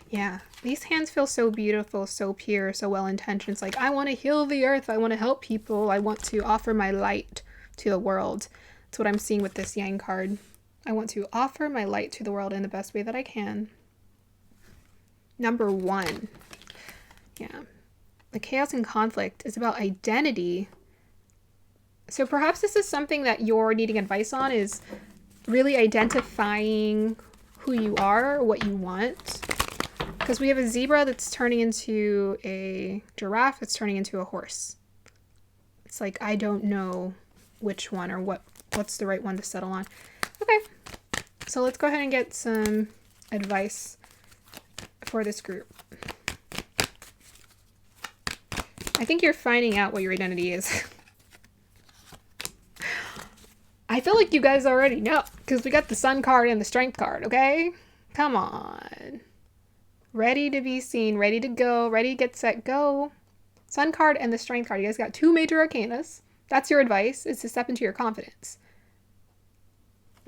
Yeah, these hands feel so beautiful, so pure, so well-intentioned. It's like, I want to heal the earth. I want to help people. I want to offer my light to the world. That's what I'm seeing with this yang card. I want to offer my light to the world in the best way that I can. Number 1. Yeah. The chaos and conflict is about identity. So perhaps this is something that you're needing advice on, is really identifying who you are, what you want. Because we have a zebra that's turning into a giraffe, it's turning into a horse. it's like, I don't know which one or what's the right one to settle on. Okay, so let's go ahead and get some advice for this group. I think you're finding out what your identity is. I feel like you guys already know, because we got the Sun card and the Strength card, okay? Come on. Ready to be seen, ready to go, ready to get set, go. Sun card and the Strength card. You guys got 2 major arcanas. That's your advice, is to step into your confidence.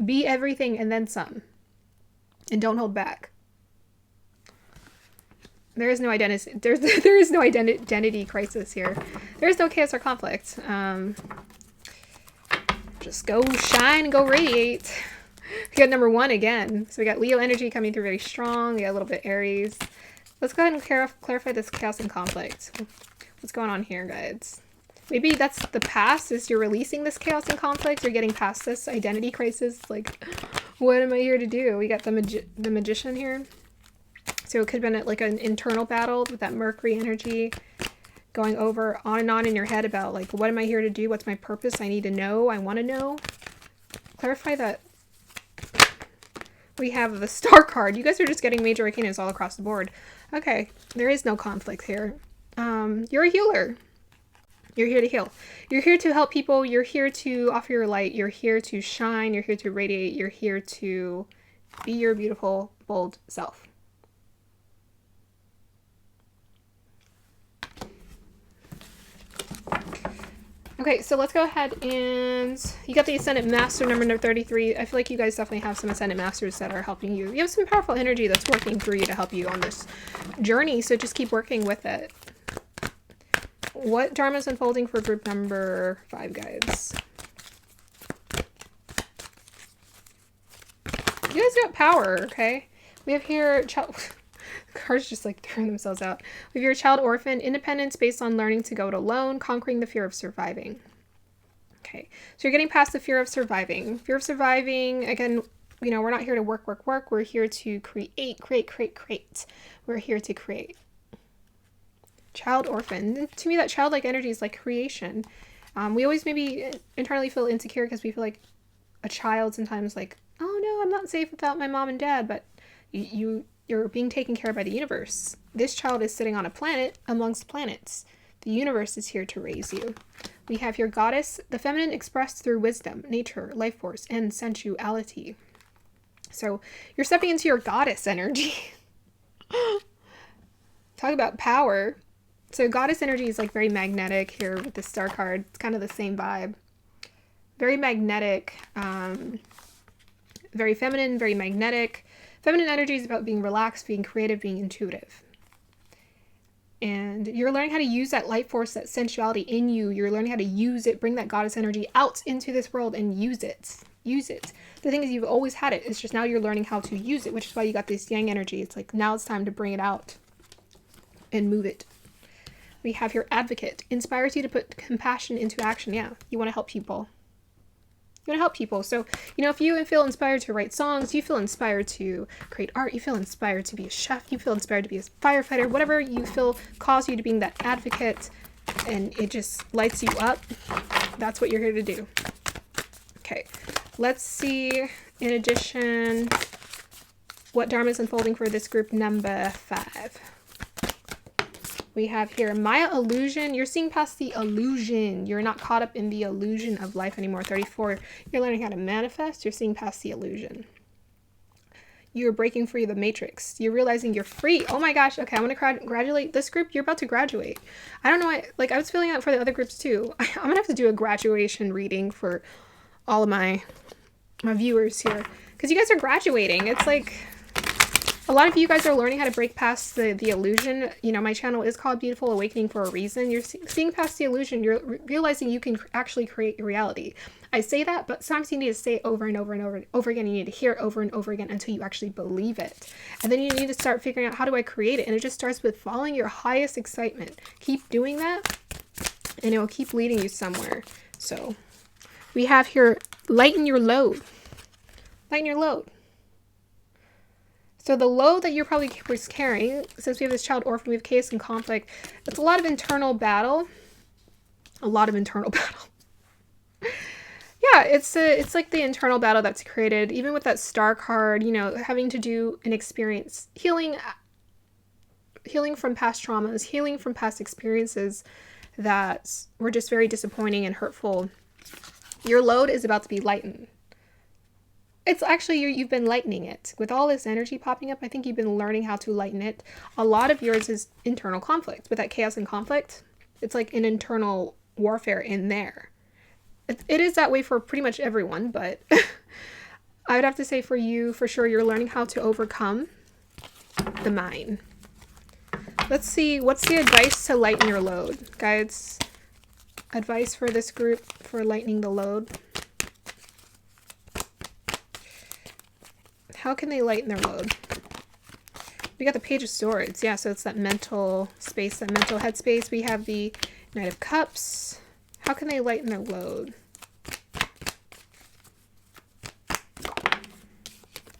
Be everything and then some. And don't hold back. There is no identity. There is no identity crisis here. There is no chaos or conflict. Just go shine and go radiate. We got number 1 again. So we got Leo energy coming through very strong. We got a little bit Aries. Let's go ahead and clarify this chaos and conflict. What's going on here, guys? Maybe that's the past, is you're releasing this chaos and conflict. You're getting past this identity crisis. Like, what am I here to do? We got the magician here. So it could have been like an internal battle with that Mercury energy going over on and on in your head about like, what am I here to do? What's my purpose? I need to know. I want to know. Clarify that. We have the Star card. You guys are just getting major arcanas all across the board. Okay, there is no conflict here. You're a healer. You're here to heal. You're here to help people. You're here to offer your light. You're here to shine. You're here to radiate. You're here to be your beautiful, bold self. Okay, so let's go ahead and you got the Ascendant Master number 33. I feel like you guys definitely have some Ascendant Masters that are helping you. You have some powerful energy that's working through you to help you on this journey, so just keep working with it. What Dharma is unfolding for group number 5, guys? You guys got power, okay? We have here... Cards just like throwing themselves out. We have your child orphan, independence based on learning to go it alone, conquering the fear of surviving. Okay, so you're getting past the fear of surviving. Fear of surviving, again, you know, we're not here to work. We're here to create. We're here to create. Child orphan. To me, that childlike energy is like creation. We always maybe internally feel insecure because we feel like a child sometimes like, oh no, I'm not safe without my mom and dad, but you're being taken care of by the universe. This child is sitting on a planet amongst planets. The universe is here to raise you. We have your goddess, the feminine expressed through wisdom, nature, life force, and sensuality. So you're stepping into your goddess energy. Talk about power. So goddess energy is like very magnetic here with the Star card. It's kind of the same vibe. Very magnetic, very feminine, very magnetic. Feminine energy is about being relaxed, being creative, being intuitive. And you're learning how to use that life force, that sensuality in you. You're learning how to use it, bring that goddess energy out into this world and use it. Use it. The thing is, you've always had it. It's just now you're learning how to use it, which is why you got this yang energy. It's like, now it's time to bring it out and move it. We have your advocate. Inspires you to put compassion into action. Yeah, you want to help people. You want to help people. So, you know, if you feel inspired to write songs, you feel inspired to create art, you feel inspired to be a chef, you feel inspired to be a firefighter, whatever you feel calls you to being that advocate and it just lights you up, that's what you're here to do. Okay, let's see, in addition, what Dharma is unfolding for this group number 5. We have here Maya illusion. You're seeing past the illusion. You're not caught up in the illusion of life anymore. 34. You're learning how to manifest. You're seeing past the illusion. You're breaking free of the matrix. You're realizing you're free. Oh my gosh. Okay, I'm going to congratulate this group. You're about to graduate. I don't know why. Like, I was feeling that for the other groups too. I'm going to have to do a graduation reading for all of my viewers here. Because you guys are graduating. It's like... a lot of you guys are learning how to break past the illusion. You know, my channel is called Beautiful Awakening for a reason. You're seeing past the illusion. You're realizing you can actually create your reality. I say that, but sometimes you need to say it over and over and over again. You need to hear it over and over again until you actually believe it. And then you need to start figuring out, how do I create it? And it just starts with following your highest excitement. Keep doing that, and it will keep leading you somewhere. So we have here, lighten your load. Lighten your load. So the load that you're probably carrying, since we have this child orphan, we have chaos and conflict, it's a lot of internal battle, a lot of internal battle. Yeah, it's like the internal battle that's created, even with that star card, you know, having to do an experience, healing from past traumas, healing from past experiences that were just very disappointing and hurtful. Your load is about to be lightened. It's actually, you've been lightening it. With all this energy popping up, I think you've been learning how to lighten it. A lot of yours is internal conflict. With that chaos and conflict, it's like an internal warfare in there. It is that way for pretty much everyone, but I would have to say for you, for sure, you're learning how to overcome the mind. Let's see, what's the advice to lighten your load? Guides, advice for this group for lightening the load. How can they lighten their load? We got the Page of Swords. Yeah, so it's that mental space, that mental headspace. We have the Knight of Cups. How can they lighten their load?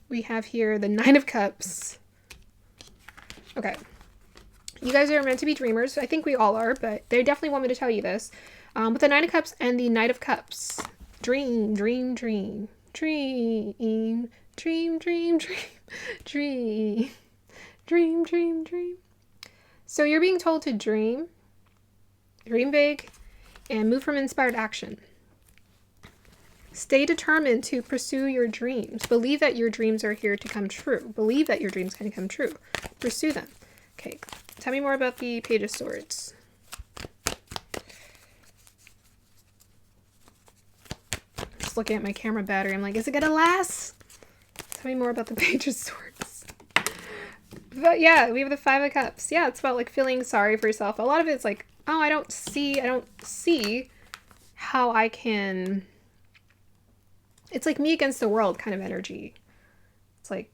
We have here the Nine of Cups. Okay. You guys are meant to be dreamers. I think we all are, but they definitely want me to tell you this. With the Nine of Cups and the Knight of Cups. Dream, dream, dream. Dream. Dream, dream, dream, dream, dream, dream, dream. So you're being told to dream big, and move from inspired action. Stay determined to pursue your dreams. Believe that your dreams are here to come true. Believe that your dreams can come true. Pursue them. Okay, tell me more about the Page of Swords. Just looking at my camera battery, I'm like, is it gonna last? Tell me more about the Page of Swords. But yeah, we have the Five of Cups. Yeah, it's about like feeling sorry for yourself. A lot of it's like, oh, I don't see how I can. It's like me against the world kind of energy. It's like,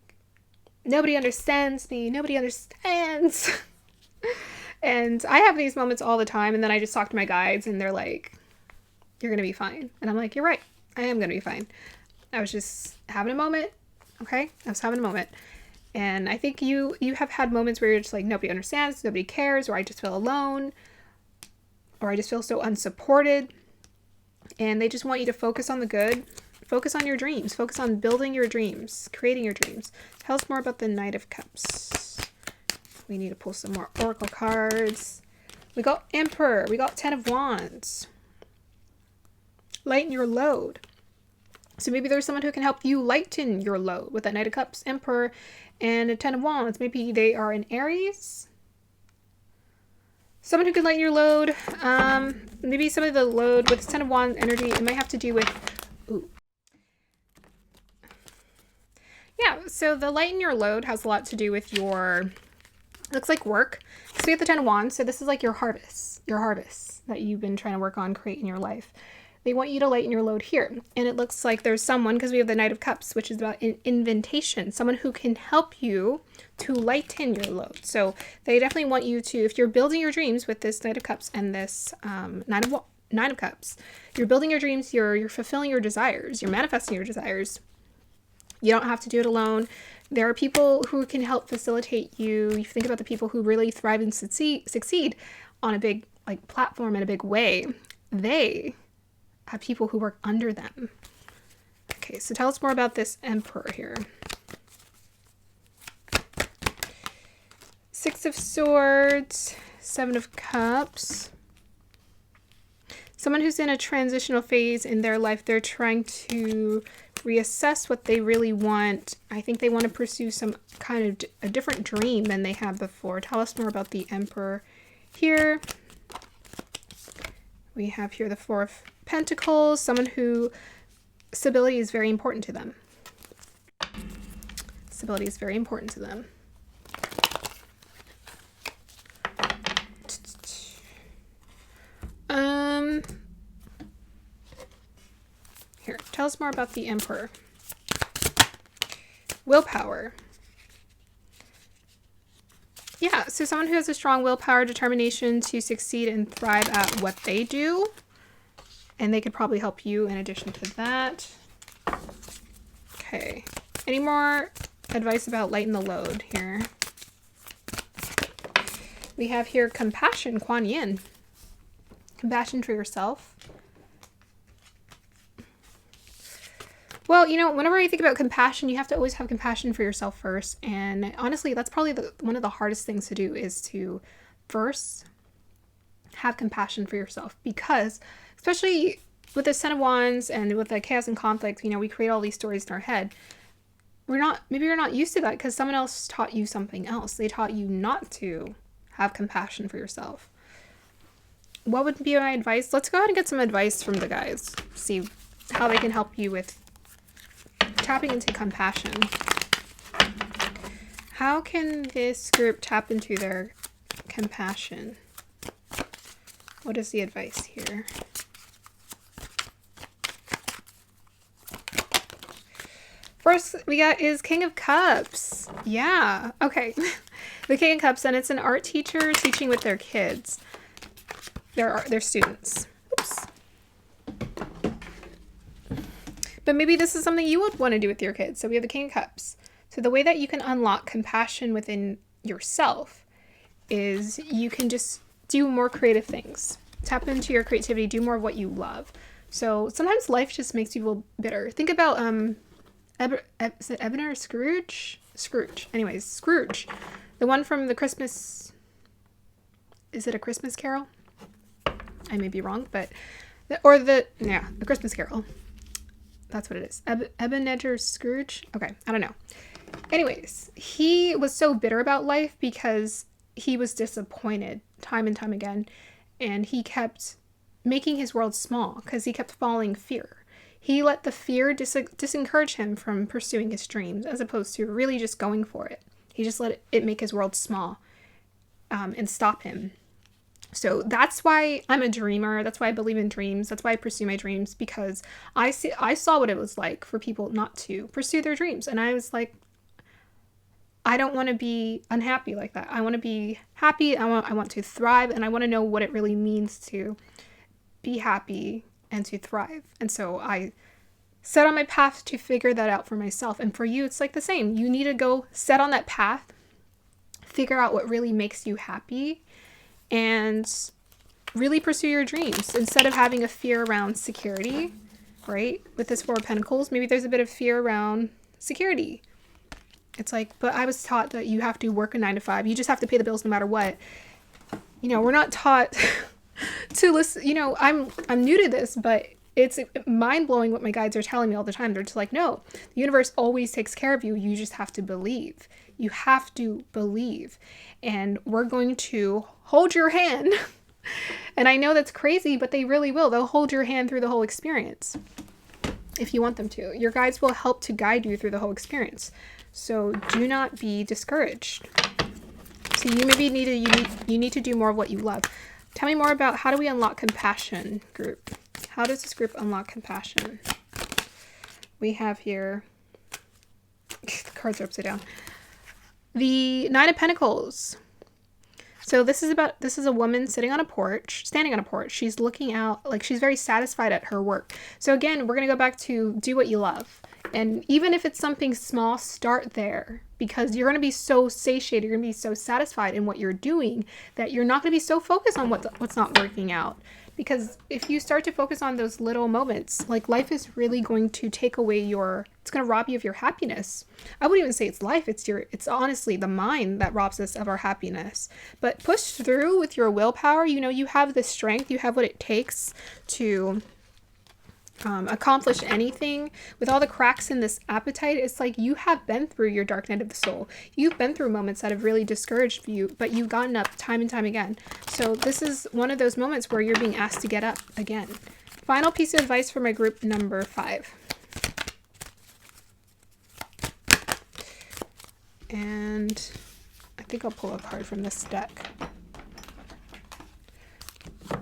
nobody understands me. Nobody understands. And I have these moments all the time. And then I just talk to my guides and they're like, you're going to be fine. And I'm like, you're right. I am going to be fine. I was just having a moment. Okay, I was having a moment. And I think you have had moments where you're just like, nobody understands, nobody cares, or I just feel alone, or I just feel so unsupported. And they just want you to focus on the good, focus on your dreams, focus on building your dreams, creating your dreams. Tell us more about the Knight of Cups. We need to pull some more Oracle cards. We got Emperor, we got Ten of Wands. Lighten your load. So maybe there's someone who can help you lighten your load with that Knight of Cups, Emperor, and a Ten of Wands. Maybe they are in Aries. Someone who can lighten your load. Maybe some of the load with Ten of Wands energy, it might have to do with... Ooh. Yeah, so the lighten your load has a lot to do with your... Looks like work. So we have the Ten of Wands. So this is like your harvest that you've been trying to work on, create in your life. They want you to lighten your load here. And it looks like there's someone, because we have the Knight of Cups, which is about an invitation, someone who can help you to lighten your load. So they definitely want you to, if you're building your dreams with this Knight of Cups and this Nine of Cups, you're building your dreams, you're fulfilling your desires, you're manifesting your desires. You don't have to do it alone. There are people who can help facilitate you. You think about the people who really thrive and succeed on a big like platform in a big way. They have people who work under them. Okay, so tell us more about this Emperor here. Six of Swords, Seven of Cups. Someone who's in a transitional phase in their life. They're trying to reassess what they really want. I think they want to pursue some kind of a different dream than they had before. Tell us more about the Emperor here. We have here the Four of Pentacles, someone who stability is very important to them. Stability is very important to them. Here, tell us more about the Emperor. Willpower. Yeah, so someone who has a strong willpower, determination to succeed and thrive at what they do. And they could probably help you in addition to that. Okay. Any more advice about lighten the load here? We have here compassion, Kuan Yin. Compassion for yourself. Well, you know, whenever you think about compassion, you have to always have compassion for yourself first. And honestly, that's probably one of the hardest things to do, is to first have compassion for yourself. Because especially with the Ten of Wands and with the chaos and conflict, you know, we create all these stories in our head. Maybe you're not used to that because someone else taught you something else. They taught you not to have compassion for yourself. What would be my advice? Let's go ahead and get some advice from the guys. See how they can help you with tapping into compassion. How can this group tap into their compassion? What is the advice here? First we got is King of Cups. Yeah, okay. The King of Cups, and it's an art teacher teaching with their kids. Their students. Oops. But maybe this is something you would want to do with your kids. So we have the King of Cups. So the way that you can unlock compassion within yourself is you can just do more creative things. Tap into your creativity, do more of what you love. So sometimes life just makes people bitter. Think about is it Ebenezer Scrooge? Scrooge. Anyways, Scrooge. The one from the Christmas... Is it A Christmas Carol? I may be wrong, but... The Christmas Carol. That's what it is. Ebenezer Scrooge? Okay, I don't know. Anyways, he was so bitter about life because he was disappointed time and time again. And he kept making his world small because he kept following fear. He let the fear disencourage him from pursuing his dreams as opposed to really just going for it. He just let it make his world small and stop him. So that's why I'm a dreamer. That's why I believe in dreams. That's why I pursue my dreams, because I saw what it was like for people not to pursue their dreams. And I was like, I don't want to be unhappy like that. I want to be happy. I want to thrive, and I want to know what it really means to be happy and to thrive. And so I set on my path to figure that out for myself. And for you, it's like the same. You need to go set on that path, figure out what really makes you happy, and really pursue your dreams instead of having a fear around security, right? With this Four of Pentacles, maybe there's a bit of fear around security. It's like, but I was taught that you have to work a 9 to 5. You just have to pay the bills no matter what. You know, we're not taught to listen. You know, I'm new to this, but it's mind-blowing what my guides are telling me all the time. They're just like, no, the universe always takes care of you. You just have to believe. You have to believe. And we're going to hold your hand. And I know that's crazy, but they really will. They'll hold your hand through the whole experience if you want them to. Your guides will help to guide you through the whole experience. So do not be discouraged. So you maybe need to do more of what you love. Tell me more about how do we unlock compassion, group? How does this group unlock compassion? We have here, the cards are upside down. The Nine of Pentacles. So this is a woman standing on a porch. She's looking out, like she's very satisfied at her work. So again, we're going to go back to do what you love. And even if it's something small, start there, because you're going to be so satiated, you're going to be so satisfied in what you're doing that you're not going to be so focused on what's not working out. Because if you start to focus on those little moments, like life is really going to take away it's going to rob you of your happiness. I wouldn't even say it's life. It's honestly the mind that robs us of our happiness. But push through with your willpower. You know, you have the strength, you have what it takes to accomplish anything. With all the cracks in this appetite, it's like you have been through your dark night of the soul. You've been through moments that have really discouraged you, but you've gotten up time and time again. So this is one of those moments where you're being asked to get up again. Final piece of advice for my group number 5. And I think I'll pull a card from this deck.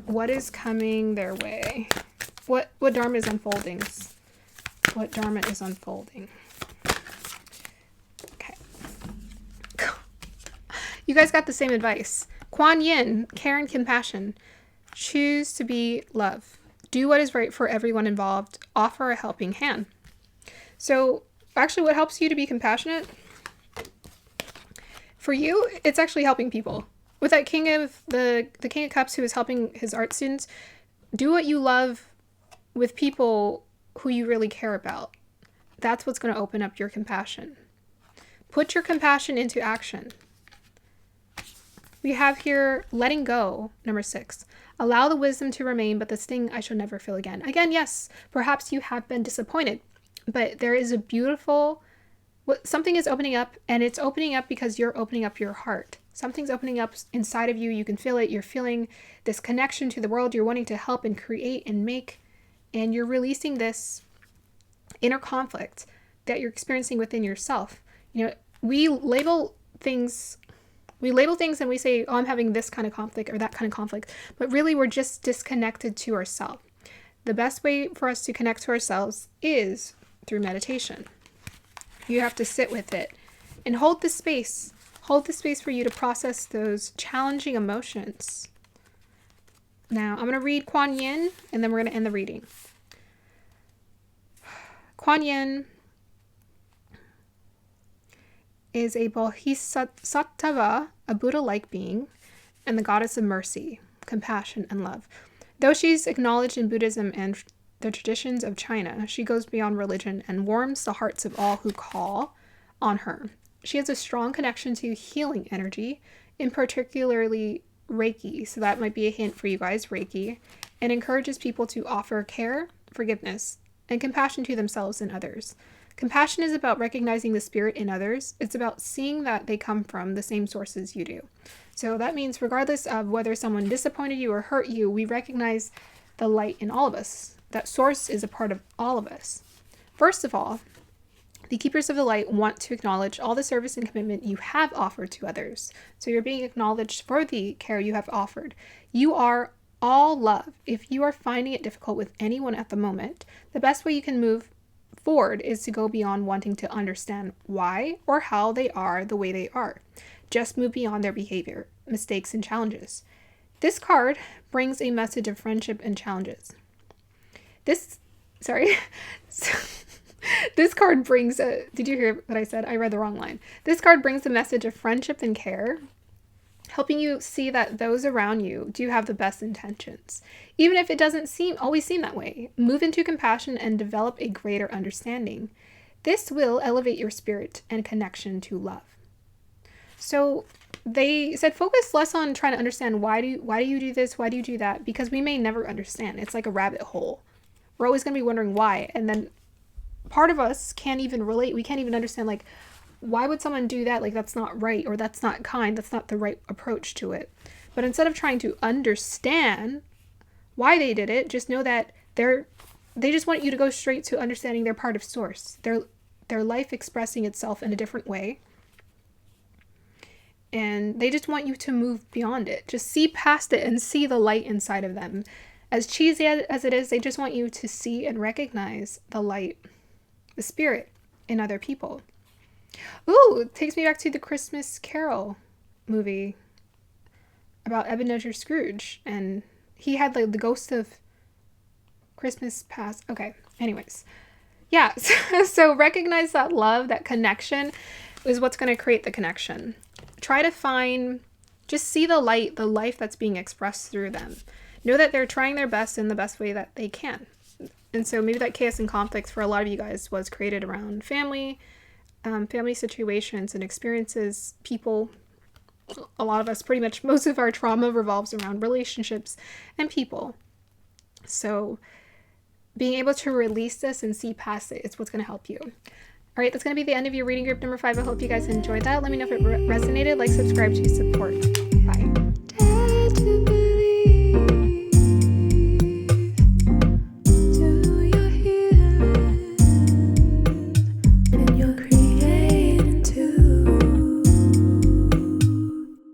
What is coming their way? What Dharma is unfolding? What Dharma is unfolding? Okay. You guys got the same advice. Kuan Yin, care and compassion. Choose to be love. Do what is right for everyone involved. Offer a helping hand. So actually, what helps you to be compassionate? For you, it's actually helping people. with that King of the King of Cups who is helping his art students, do what you love with people who you really care about. That's what's going to open up your compassion. Put your compassion into action. We have here letting go, number 6. Allow the wisdom to remain, but the sting I shall never feel again. Again, yes, perhaps you have been disappointed, but there is a beautiful, something is opening up, and it's opening up because you're opening up your heart. Something's opening up inside of you. You can feel it. You're feeling this connection to the world. You're wanting to help and create and make, and you're releasing this inner conflict that you're experiencing within yourself. You know, we label things and we say, oh, I'm having this kind of conflict or that kind of conflict. But really, we're just disconnected to ourselves. The best way for us to connect to ourselves is through meditation. You have to sit with it and hold the space. Hold the space for you to process those challenging emotions. Now, I'm going to read Kuan Yin, and then we're going to end the reading. Kuan Yin is a Bodhisattva, a Buddha-like being, and the goddess of mercy, compassion, and love. Though she's acknowledged in Buddhism and the traditions of China, she goes beyond religion and warms the hearts of all who call on her. She has a strong connection to healing energy, in particularly Reiki, so that might be a hint for you guys, Reiki, and encourages people to offer care, forgiveness, and compassion to themselves and others. Compassion is about recognizing the spirit in others. It's about seeing that they come from the same sources you do. So that means regardless of whether someone disappointed you or hurt you, we recognize the light in all of us. That source is a part of all of us. First of all, the keepers of the light want to acknowledge all the service and commitment you have offered to others. So you're being acknowledged for the care you have offered. You are all love. If you are finding it difficult with anyone at the moment, the best way you can move forward is to go beyond wanting to understand why or how they are the way they are. Just move beyond their behavior, mistakes, and challenges. This card brings a message of friendship and challenges. This card brings did you hear what I said? I read the wrong line. This card brings a message of friendship and care, helping you see that those around you do have the best intentions. Even if it doesn't always seem that way, move into compassion and develop a greater understanding. This will elevate your spirit and connection to love. So they said focus less on trying to understand why do you do this, why do you do that, because we may never understand. It's like a rabbit hole. We're always going to be wondering why, and then part of us can't even relate. We can't even understand, like, why would someone do that? Like, that's not right, or that's not kind, that's not the right approach to it. But instead of trying to understand why they did it, just know that they just want you to go straight to understanding their part of source, their life expressing itself in a different way. And they just want you to move beyond it. Just see past it and see the light inside of them. As cheesy as it is, they just want you to see and recognize the light, the spirit in other people. Ooh, it takes me back to the Christmas Carol movie about Ebenezer Scrooge. And he had like the ghost of Christmas past. Okay, anyways. Yeah, so recognize that love, that connection is what's going to create the connection. Try to just see the light, the life that's being expressed through them. Know that they're trying their best in the best way that they can. And so maybe that chaos and conflict for a lot of you guys was created around family situations and experiences, people. A lot of us, pretty much most of our trauma revolves around relationships and people. So being able to release this and see past it is what's going to help you. All right, that's going to be the end of your reading group number 5. I hope you guys enjoyed that. Let me know if it resonated. Like, subscribe to support.